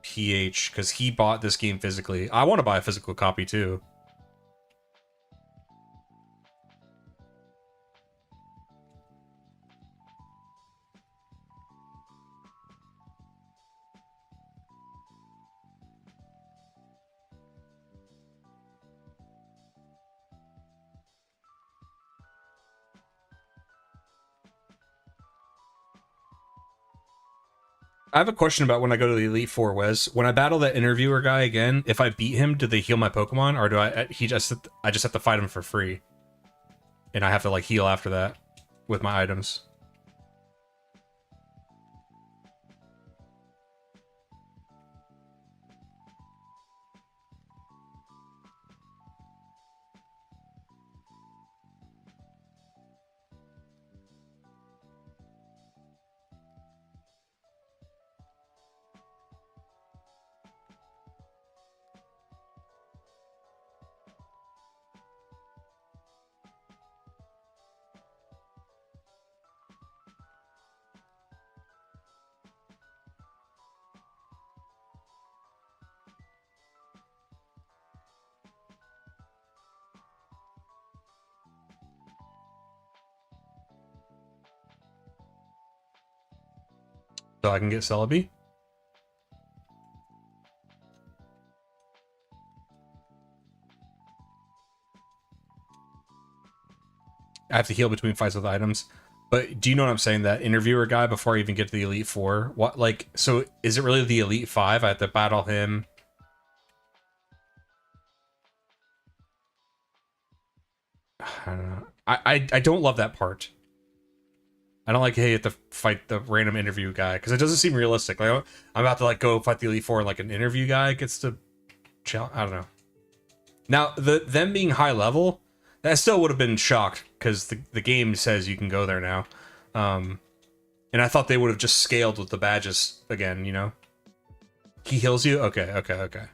PH because he bought this game physically. I want to buy a physical copy too. I have a question about when I go to the Elite Four, Wes. When I battle that interviewer guy again, if I beat him, do they heal my Pokemon, or do I just have to fight him for free, and I have to like heal after that with my items? So I can get Celebi. I have to heal between fights with items. But do you know what I'm saying? That interviewer guy before I even get to the Elite Four. What, like, so is it really the Elite Five? I have to battle him. I don't know. I don't love that part. I don't like, hey, you have to fight the random interview guy because it doesn't seem realistic. Like I'm about to like go fight the Elite Four and like an interview guy gets to challenge. I don't know. Now them being high level, that still would have been shocked because the game says you can go there now. And I thought they would have just scaled with the badges again, you know? He heals you? Okay, okay, okay.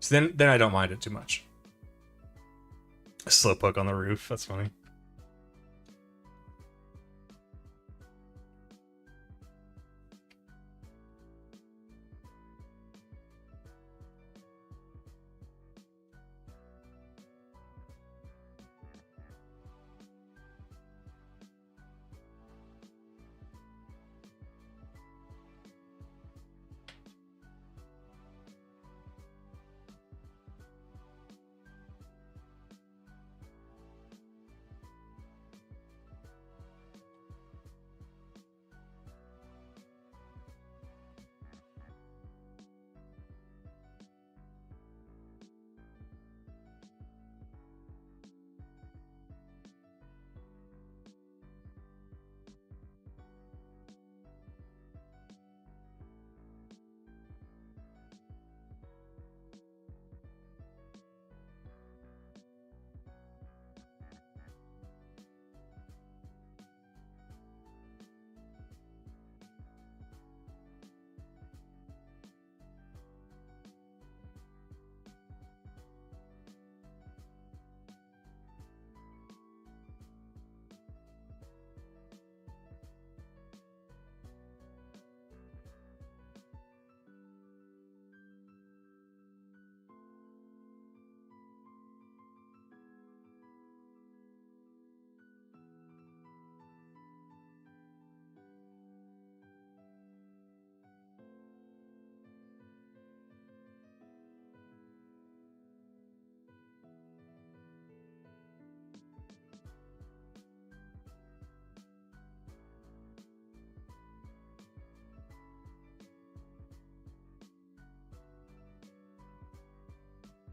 So then I don't mind it too much. A Slowpoke on the roof, that's funny.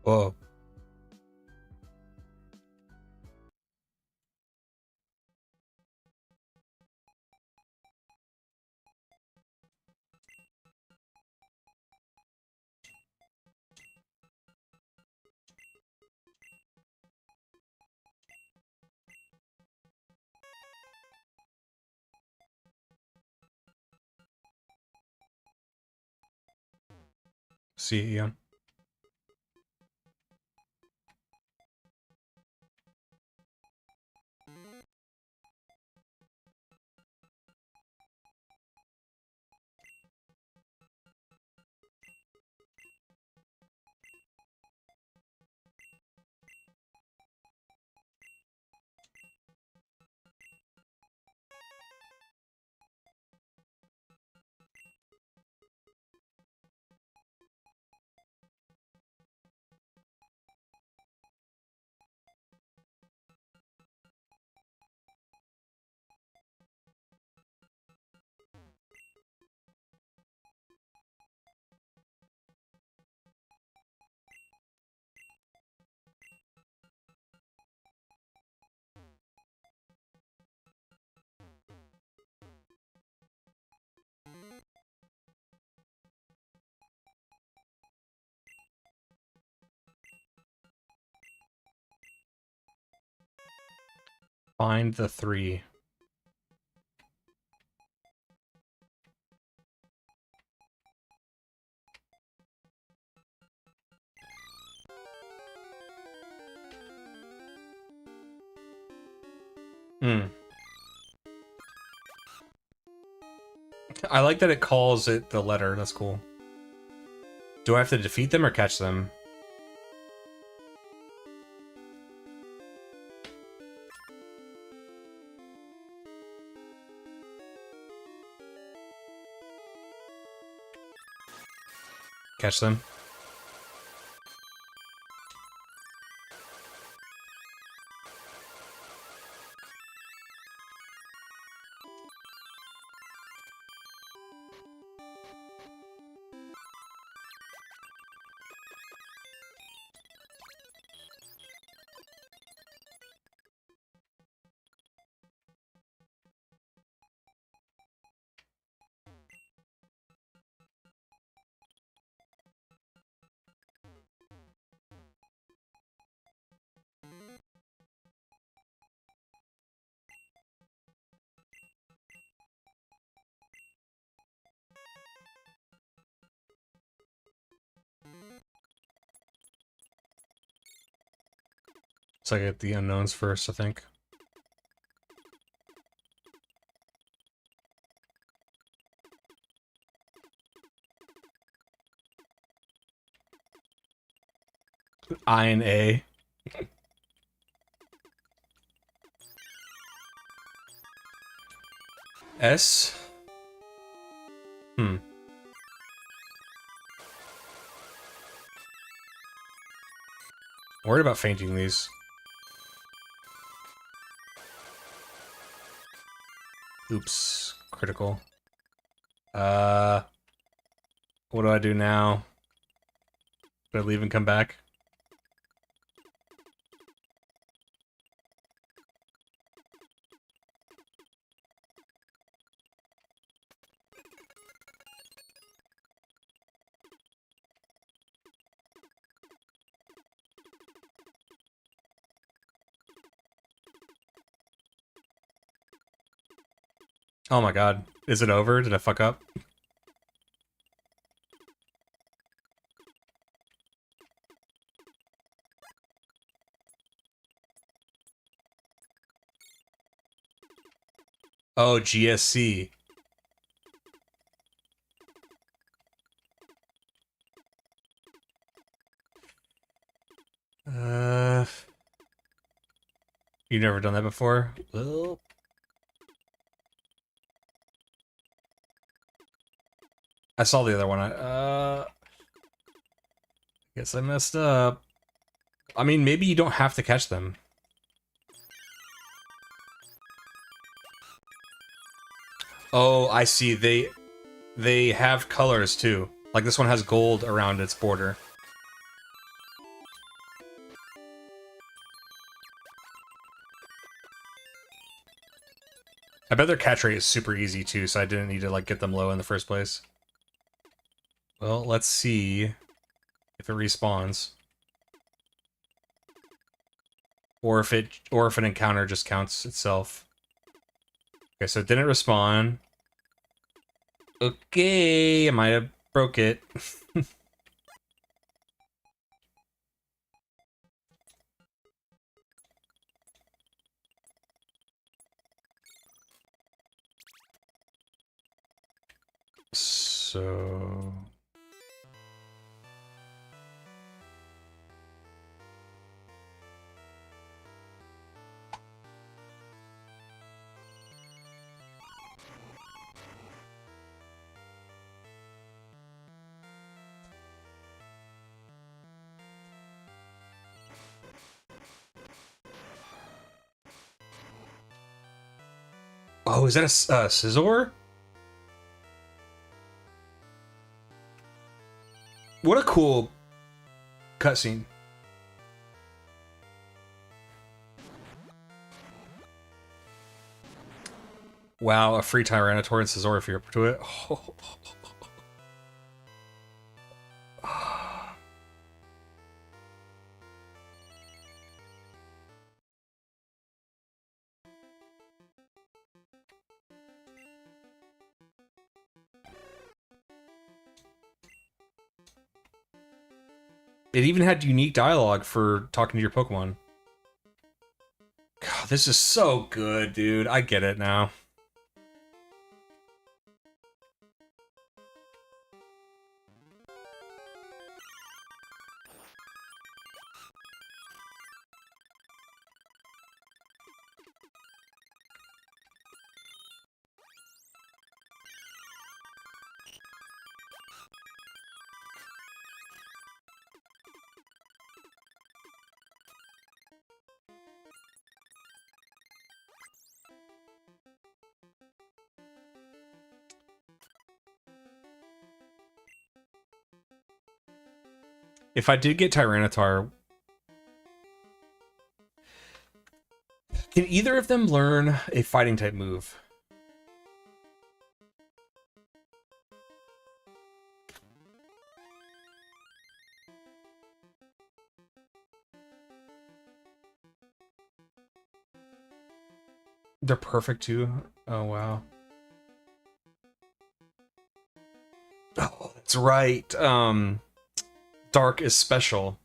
Whoa. See you. Find the 3. Hmm. I like that it calls it the letter. That's cool. Do I have to defeat them or catch them? Catch them. So I get the unknowns first, I think. I and A. S? Hmm. Worried about fainting these. Oops. Critical. What do I do now? Do I leave and come back? Oh my god. Is it over? Did I fuck up? Oh, GSC. You've never done that before? Well, I saw the other one. Guess I messed up. I mean, maybe you don't have to catch them. Oh, I see. They have colors too. Like this one has gold around its border. I bet their catch rate is super easy too, so I didn't need to like get them low in the first place. Well, let's see if it respawns. Or if an encounter just counts itself. Okay, so it didn't respawn. Okay, I might have broke it. So... Oh, is that a Scizor? What a cool cutscene. Wow, a free Tyranitar and Scizor if you're up to it. It even had unique dialogue for talking to your Pokemon. God, this is so good, dude. I get it now. If I did get Tyranitar, can either of them learn a fighting type move? They're perfect too. Oh wow. Oh, that's right. Dark is special.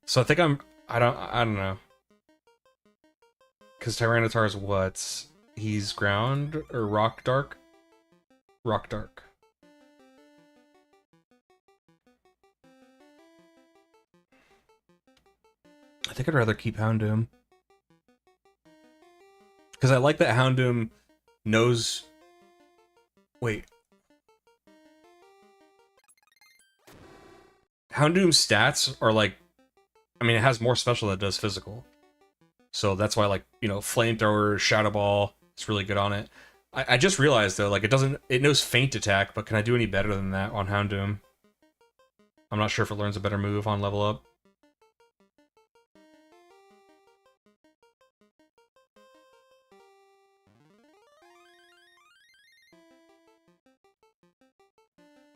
So I think I don't know. Because Tyranitar is what? He's ground or rock dark? Rock dark. I think I'd rather keep Houndoom. Because I like that Houndoom knows... Wait. Houndoom's stats are like... I mean, it has more special than it does physical. So that's why, like, you know, Flamethrower, Shadow Ball, it's really good on it. I just realized, though, like, it knows Feint Attack, but can I do any better than that on Houndoom? I'm not sure if it learns a better move on level up.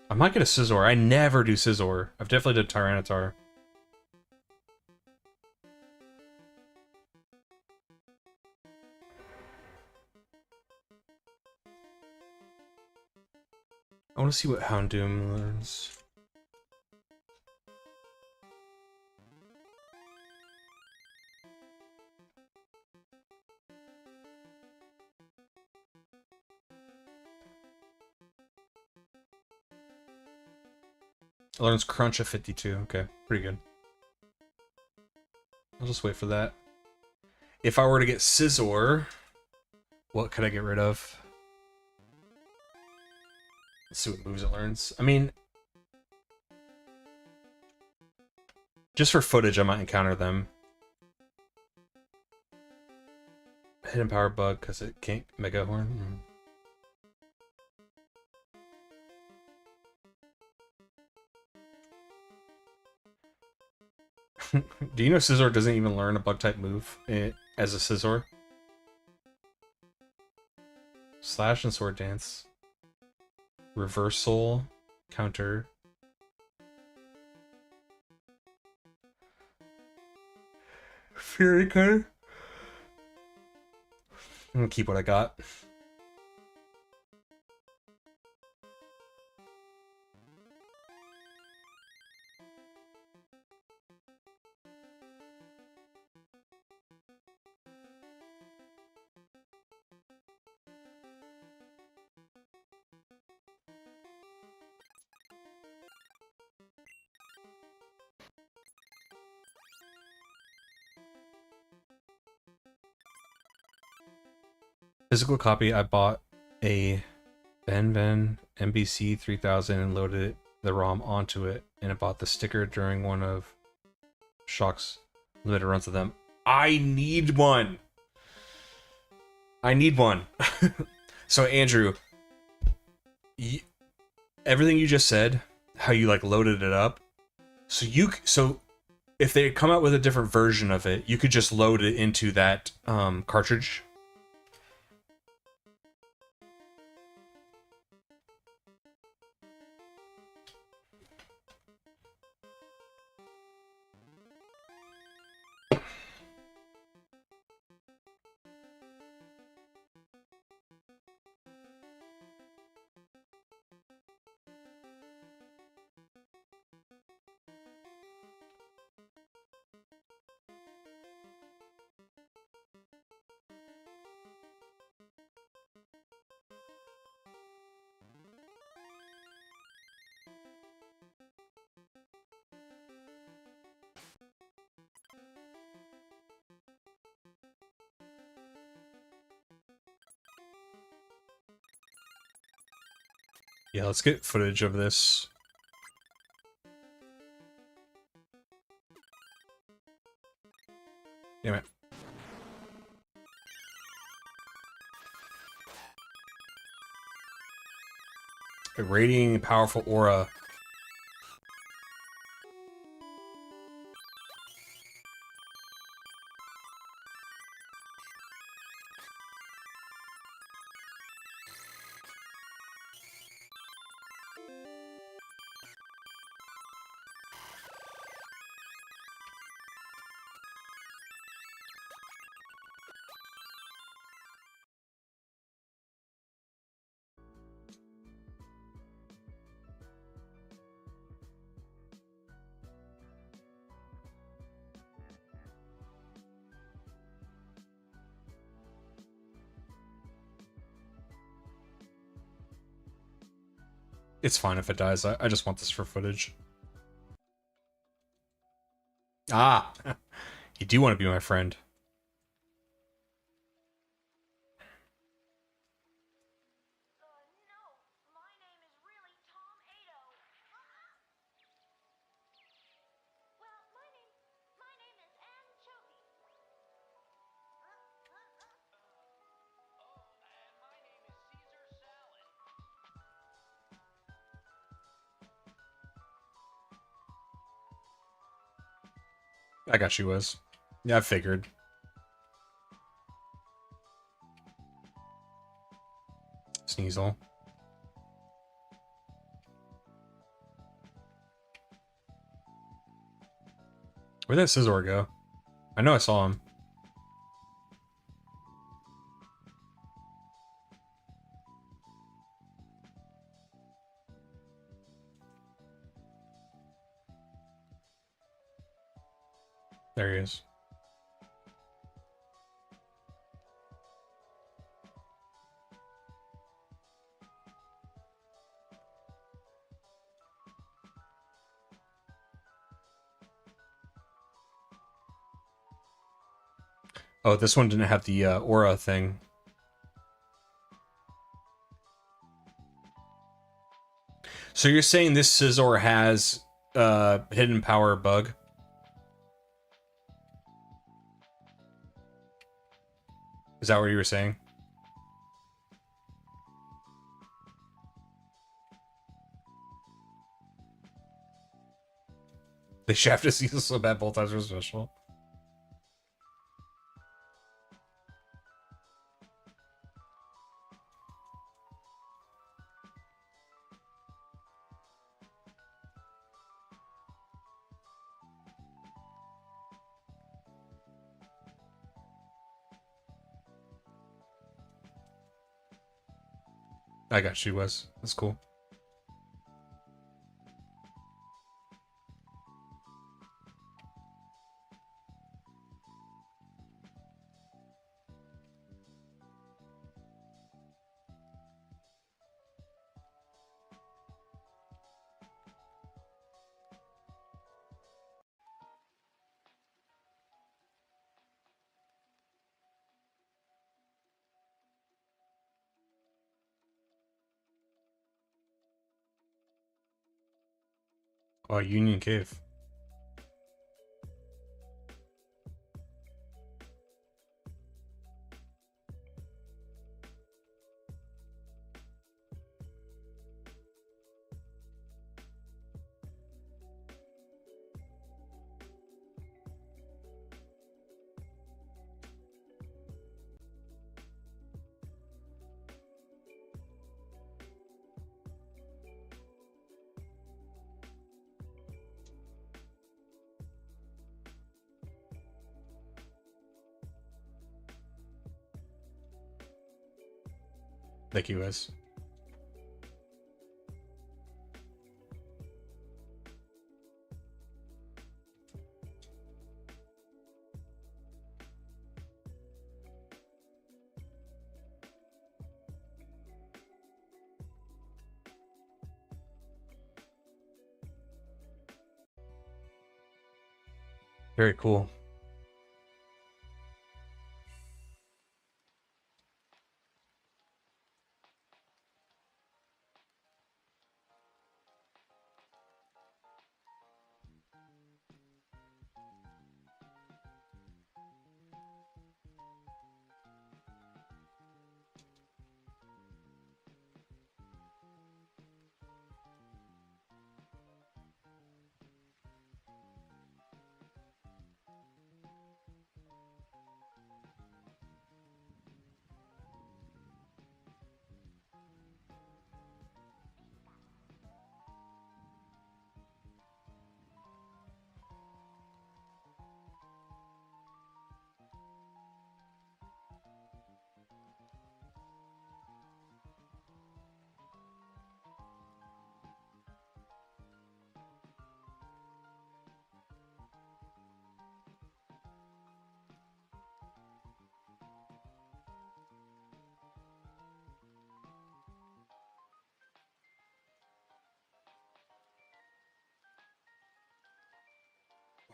I might get a Scizor. I never do Scizor. I've definitely did Tyranitar. I want to see what Houndoom learns. It learns Crunch at 52. Okay, pretty good. I'll just wait for that. If I were to get Scizor, what could I get rid of? Let's see what moves it learns. I mean, just for footage, I might encounter them. Hidden Power Bug, because it can't Mega Horn. Do you know Scizor doesn't even learn a Bug-type move as a Scizor? Slash and Sword Dance. Reversal. Counter. Fury Cutter. I'm gonna keep what I got. Physical copy, I bought a Ben MBC 3000 and loaded the ROM onto it, and I bought the sticker during one of Shock's limited runs of them. I need one! I need one! So Andrew, everything you just said, how you like loaded it up, so if they come out with a different version of it, you could just load it into that cartridge. Yeah, let's get footage of this. Damn it. A radiating powerful aura. It's fine if it dies. I just want this for footage. Ah! You do want to be my friend. I got you, Wiz. Yeah, I figured. Sneasel. Where'd that Scizor go? I know I saw him. There he is. Oh, this one didn't have the aura thing. So you're saying this Scizor has hidden power bug? Is that what you were saying? They shafted Cecil so bad both times were special. I got you, Wes. That's cool. Oh, Union Cave. Thank you, Wes. Very cool.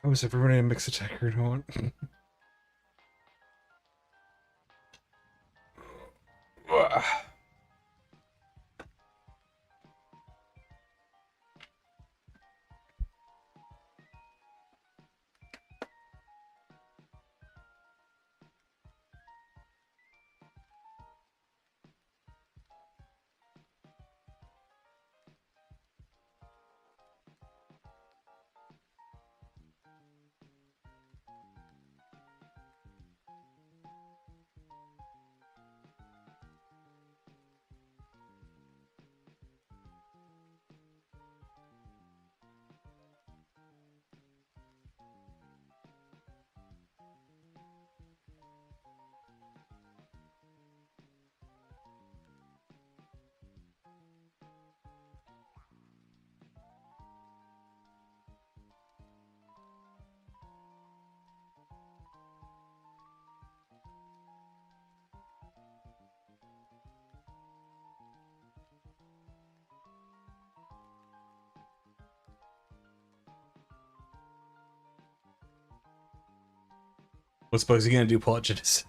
Why was everybody a mixed attacker? You know what? What's Bugsy gonna do? Pull out Genesis?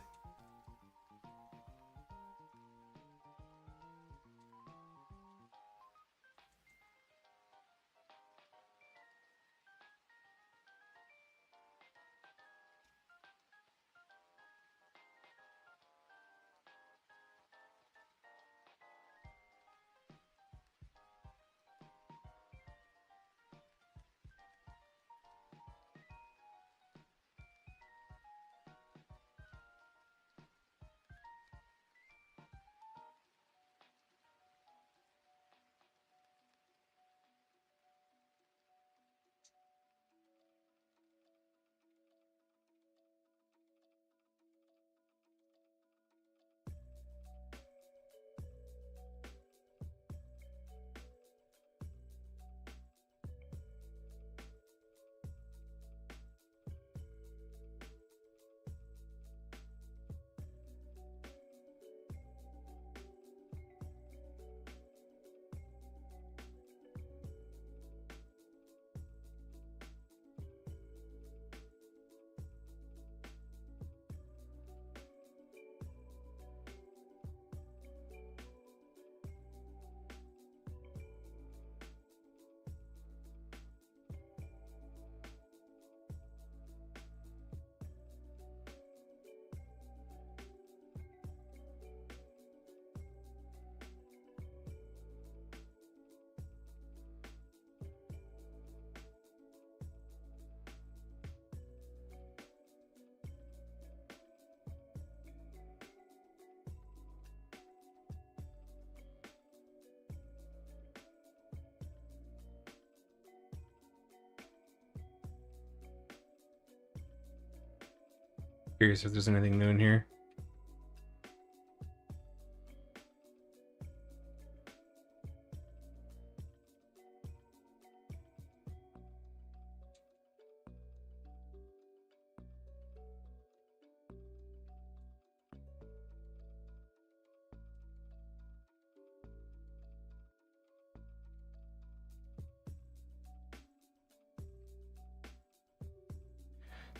Curious if there's anything new in here.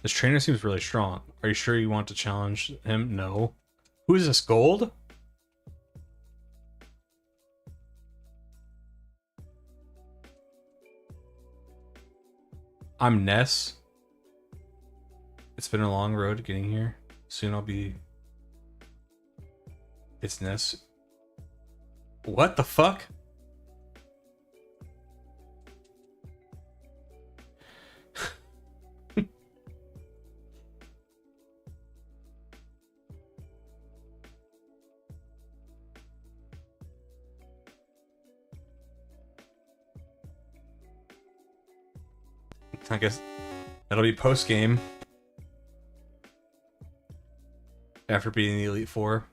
This trainer seems really strong. Are you sure you want to challenge him? No. Who is this, Gold? I'm Ness. It's been a long road getting here. Soon I'll be... It's Ness. What the fuck? I guess that'll be post game after beating the Elite Four.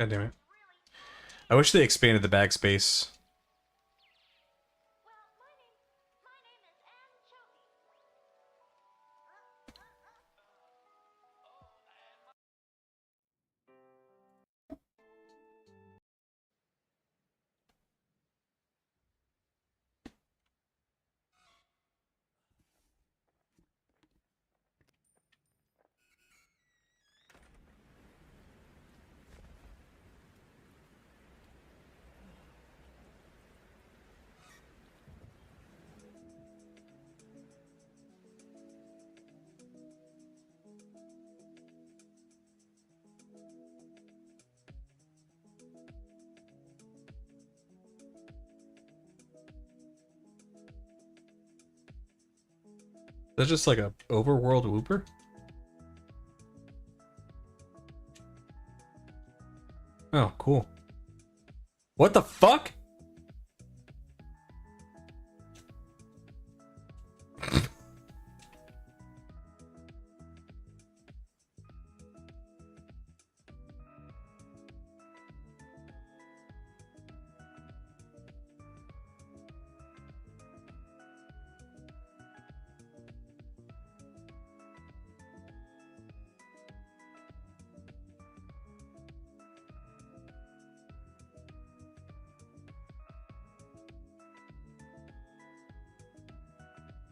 God damn it. I wish they expanded the bag space. That's just like a overworld whooper? Oh, cool. What the fuck?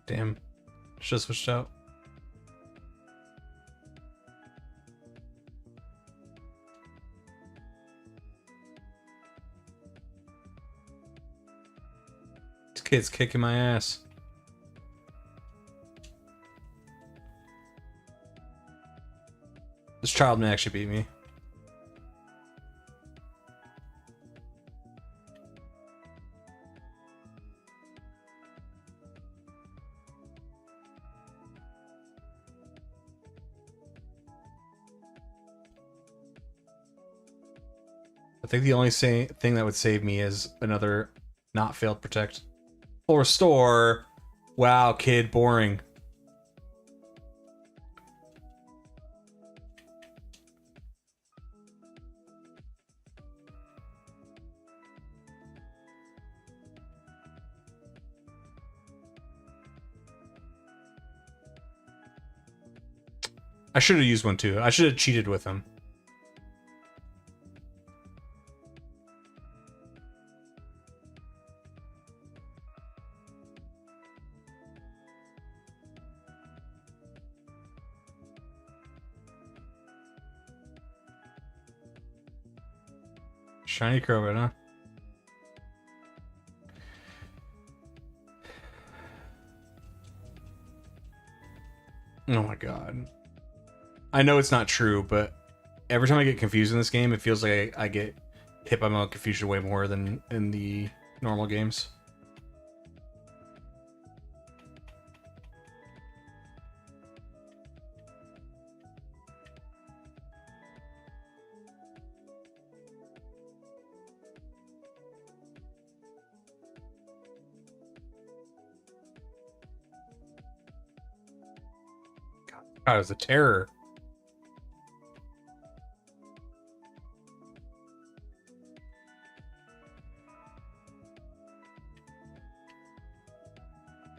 Damn. Should have switched out. This kid's kicking my ass. This child may actually beat me. I think the only thing that would save me is another not failed protect. Full restore. Wow, kid, boring. I should have used one too. I should have cheated with him. Shiny Crowbit, huh? Oh my god. I know it's not true, but every time I get confused in this game, it feels like I get hit by my confusion way more than in the normal games. God, it was a terror.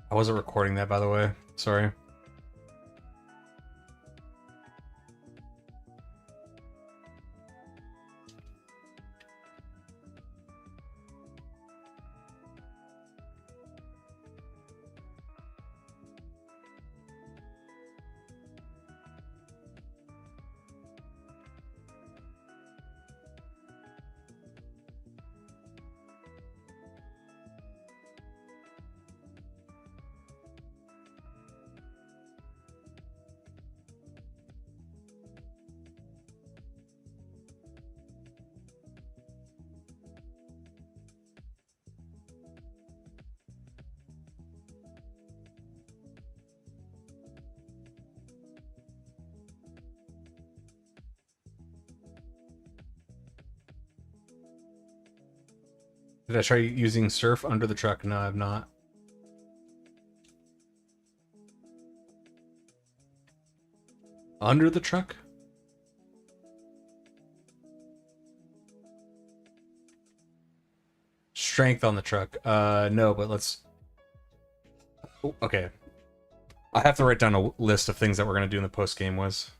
I wasn't recording that, by the way. Sorry. Did I try using surf under the truck? No, I've not. Under the truck? Strength on the truck. No, but let's... Okay. I have to write down a list of things that we're going to do in the post-game was.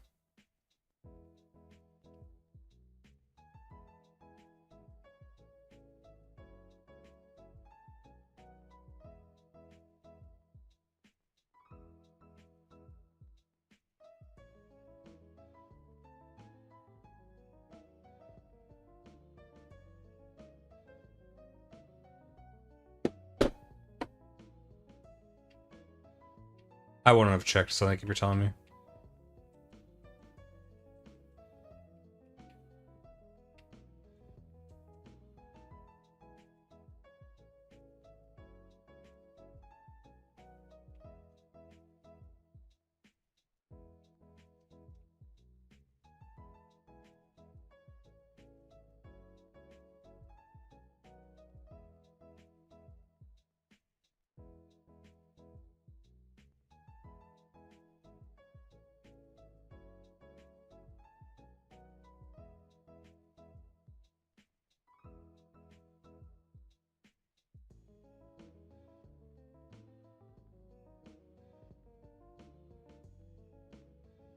I wouldn't have checked, so thank you for telling me.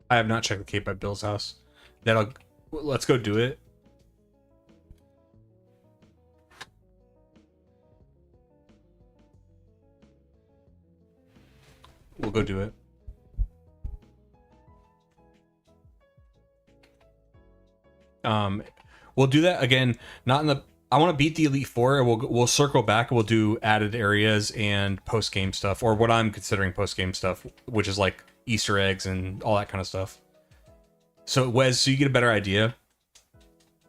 I have not checked the Cape by Bill's house. Let's go do it. We'll go do it. We'll do that again. Not in the. I want to beat the Elite Four, and we'll circle back. And we'll do added areas and post game stuff, or what I'm considering post game stuff, which is like Easter eggs and all that kind of stuff. So Wes, so you get a better idea.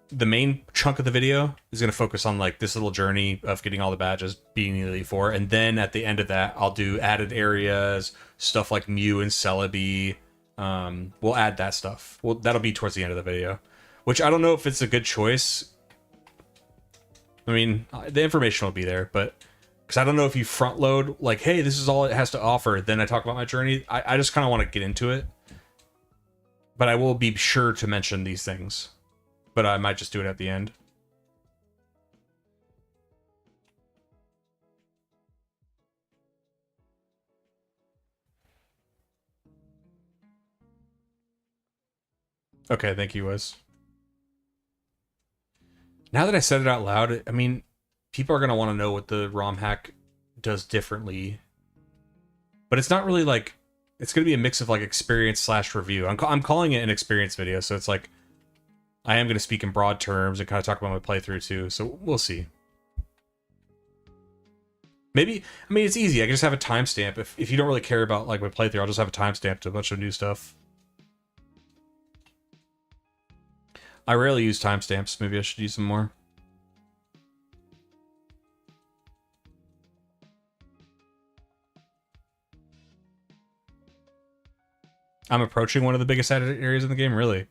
The main chunk of the video is going to focus on like this little journey of getting all the badges, beating the Elite Four, and then at the end of that, I'll do added areas, stuff like Mew and Celebi. We'll add that stuff. Well, that'll be towards the end of the video, which I don't know if it's a good choice. I mean, the information will be there, but because I don't know if you front load like, hey, this is all it has to offer. Then I talk about my journey. I just kind of want to get into it, but I will be sure to mention these things. But I might just do it at the end. Okay, thank you, Wes. Now that I said it out loud, I mean, people are going to want to know what the Romhack does differently. But it's not really like... It's going to be a mix of like experience / review. I'm calling it an experience video, so it's like... I am going to speak in broad terms and kind of talk about my playthrough too, so we'll see. Maybe, I mean, it's easy. I can just have a timestamp. If you don't really care about like my playthrough, I'll just have a timestamp to a bunch of new stuff. I rarely use timestamps. Maybe I should use them more. I'm approaching one of the biggest added areas in the game, really.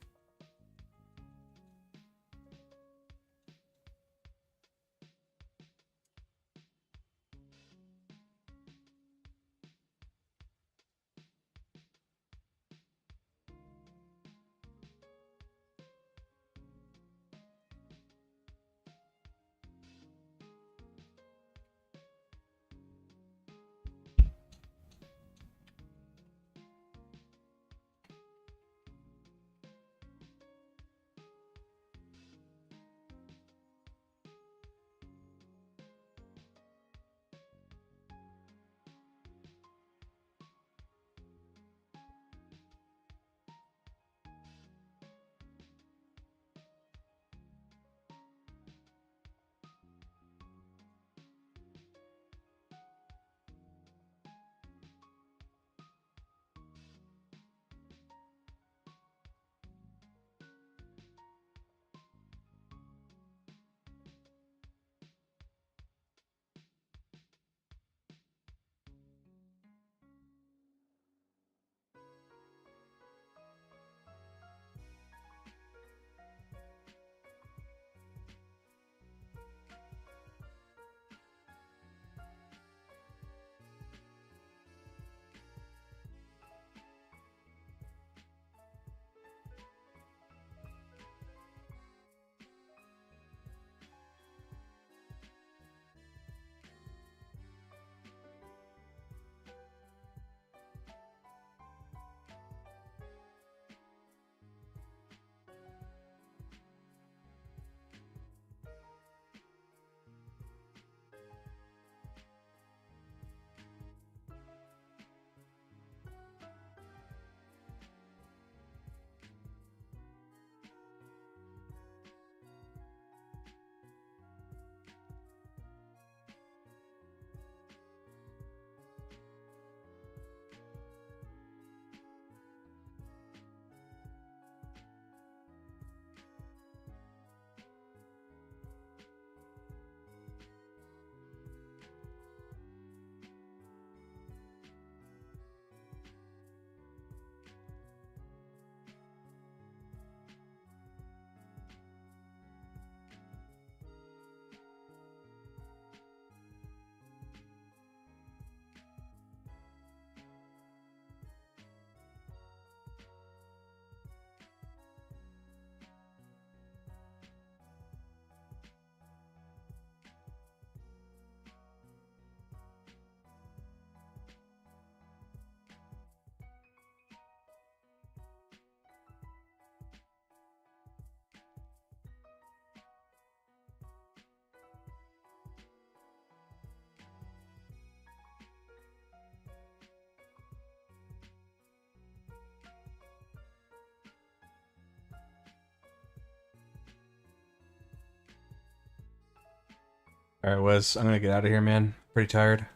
All right, Wes, I'm gonna get out of here, man. Pretty tired.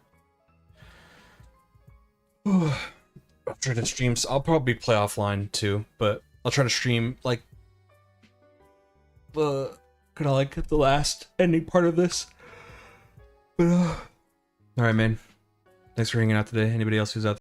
I'll try to stream. I'll probably play offline too, but I'll try to stream like kind of like the last ending part of this. But all right, man. Thanks for hanging out today. Anybody else who's out there?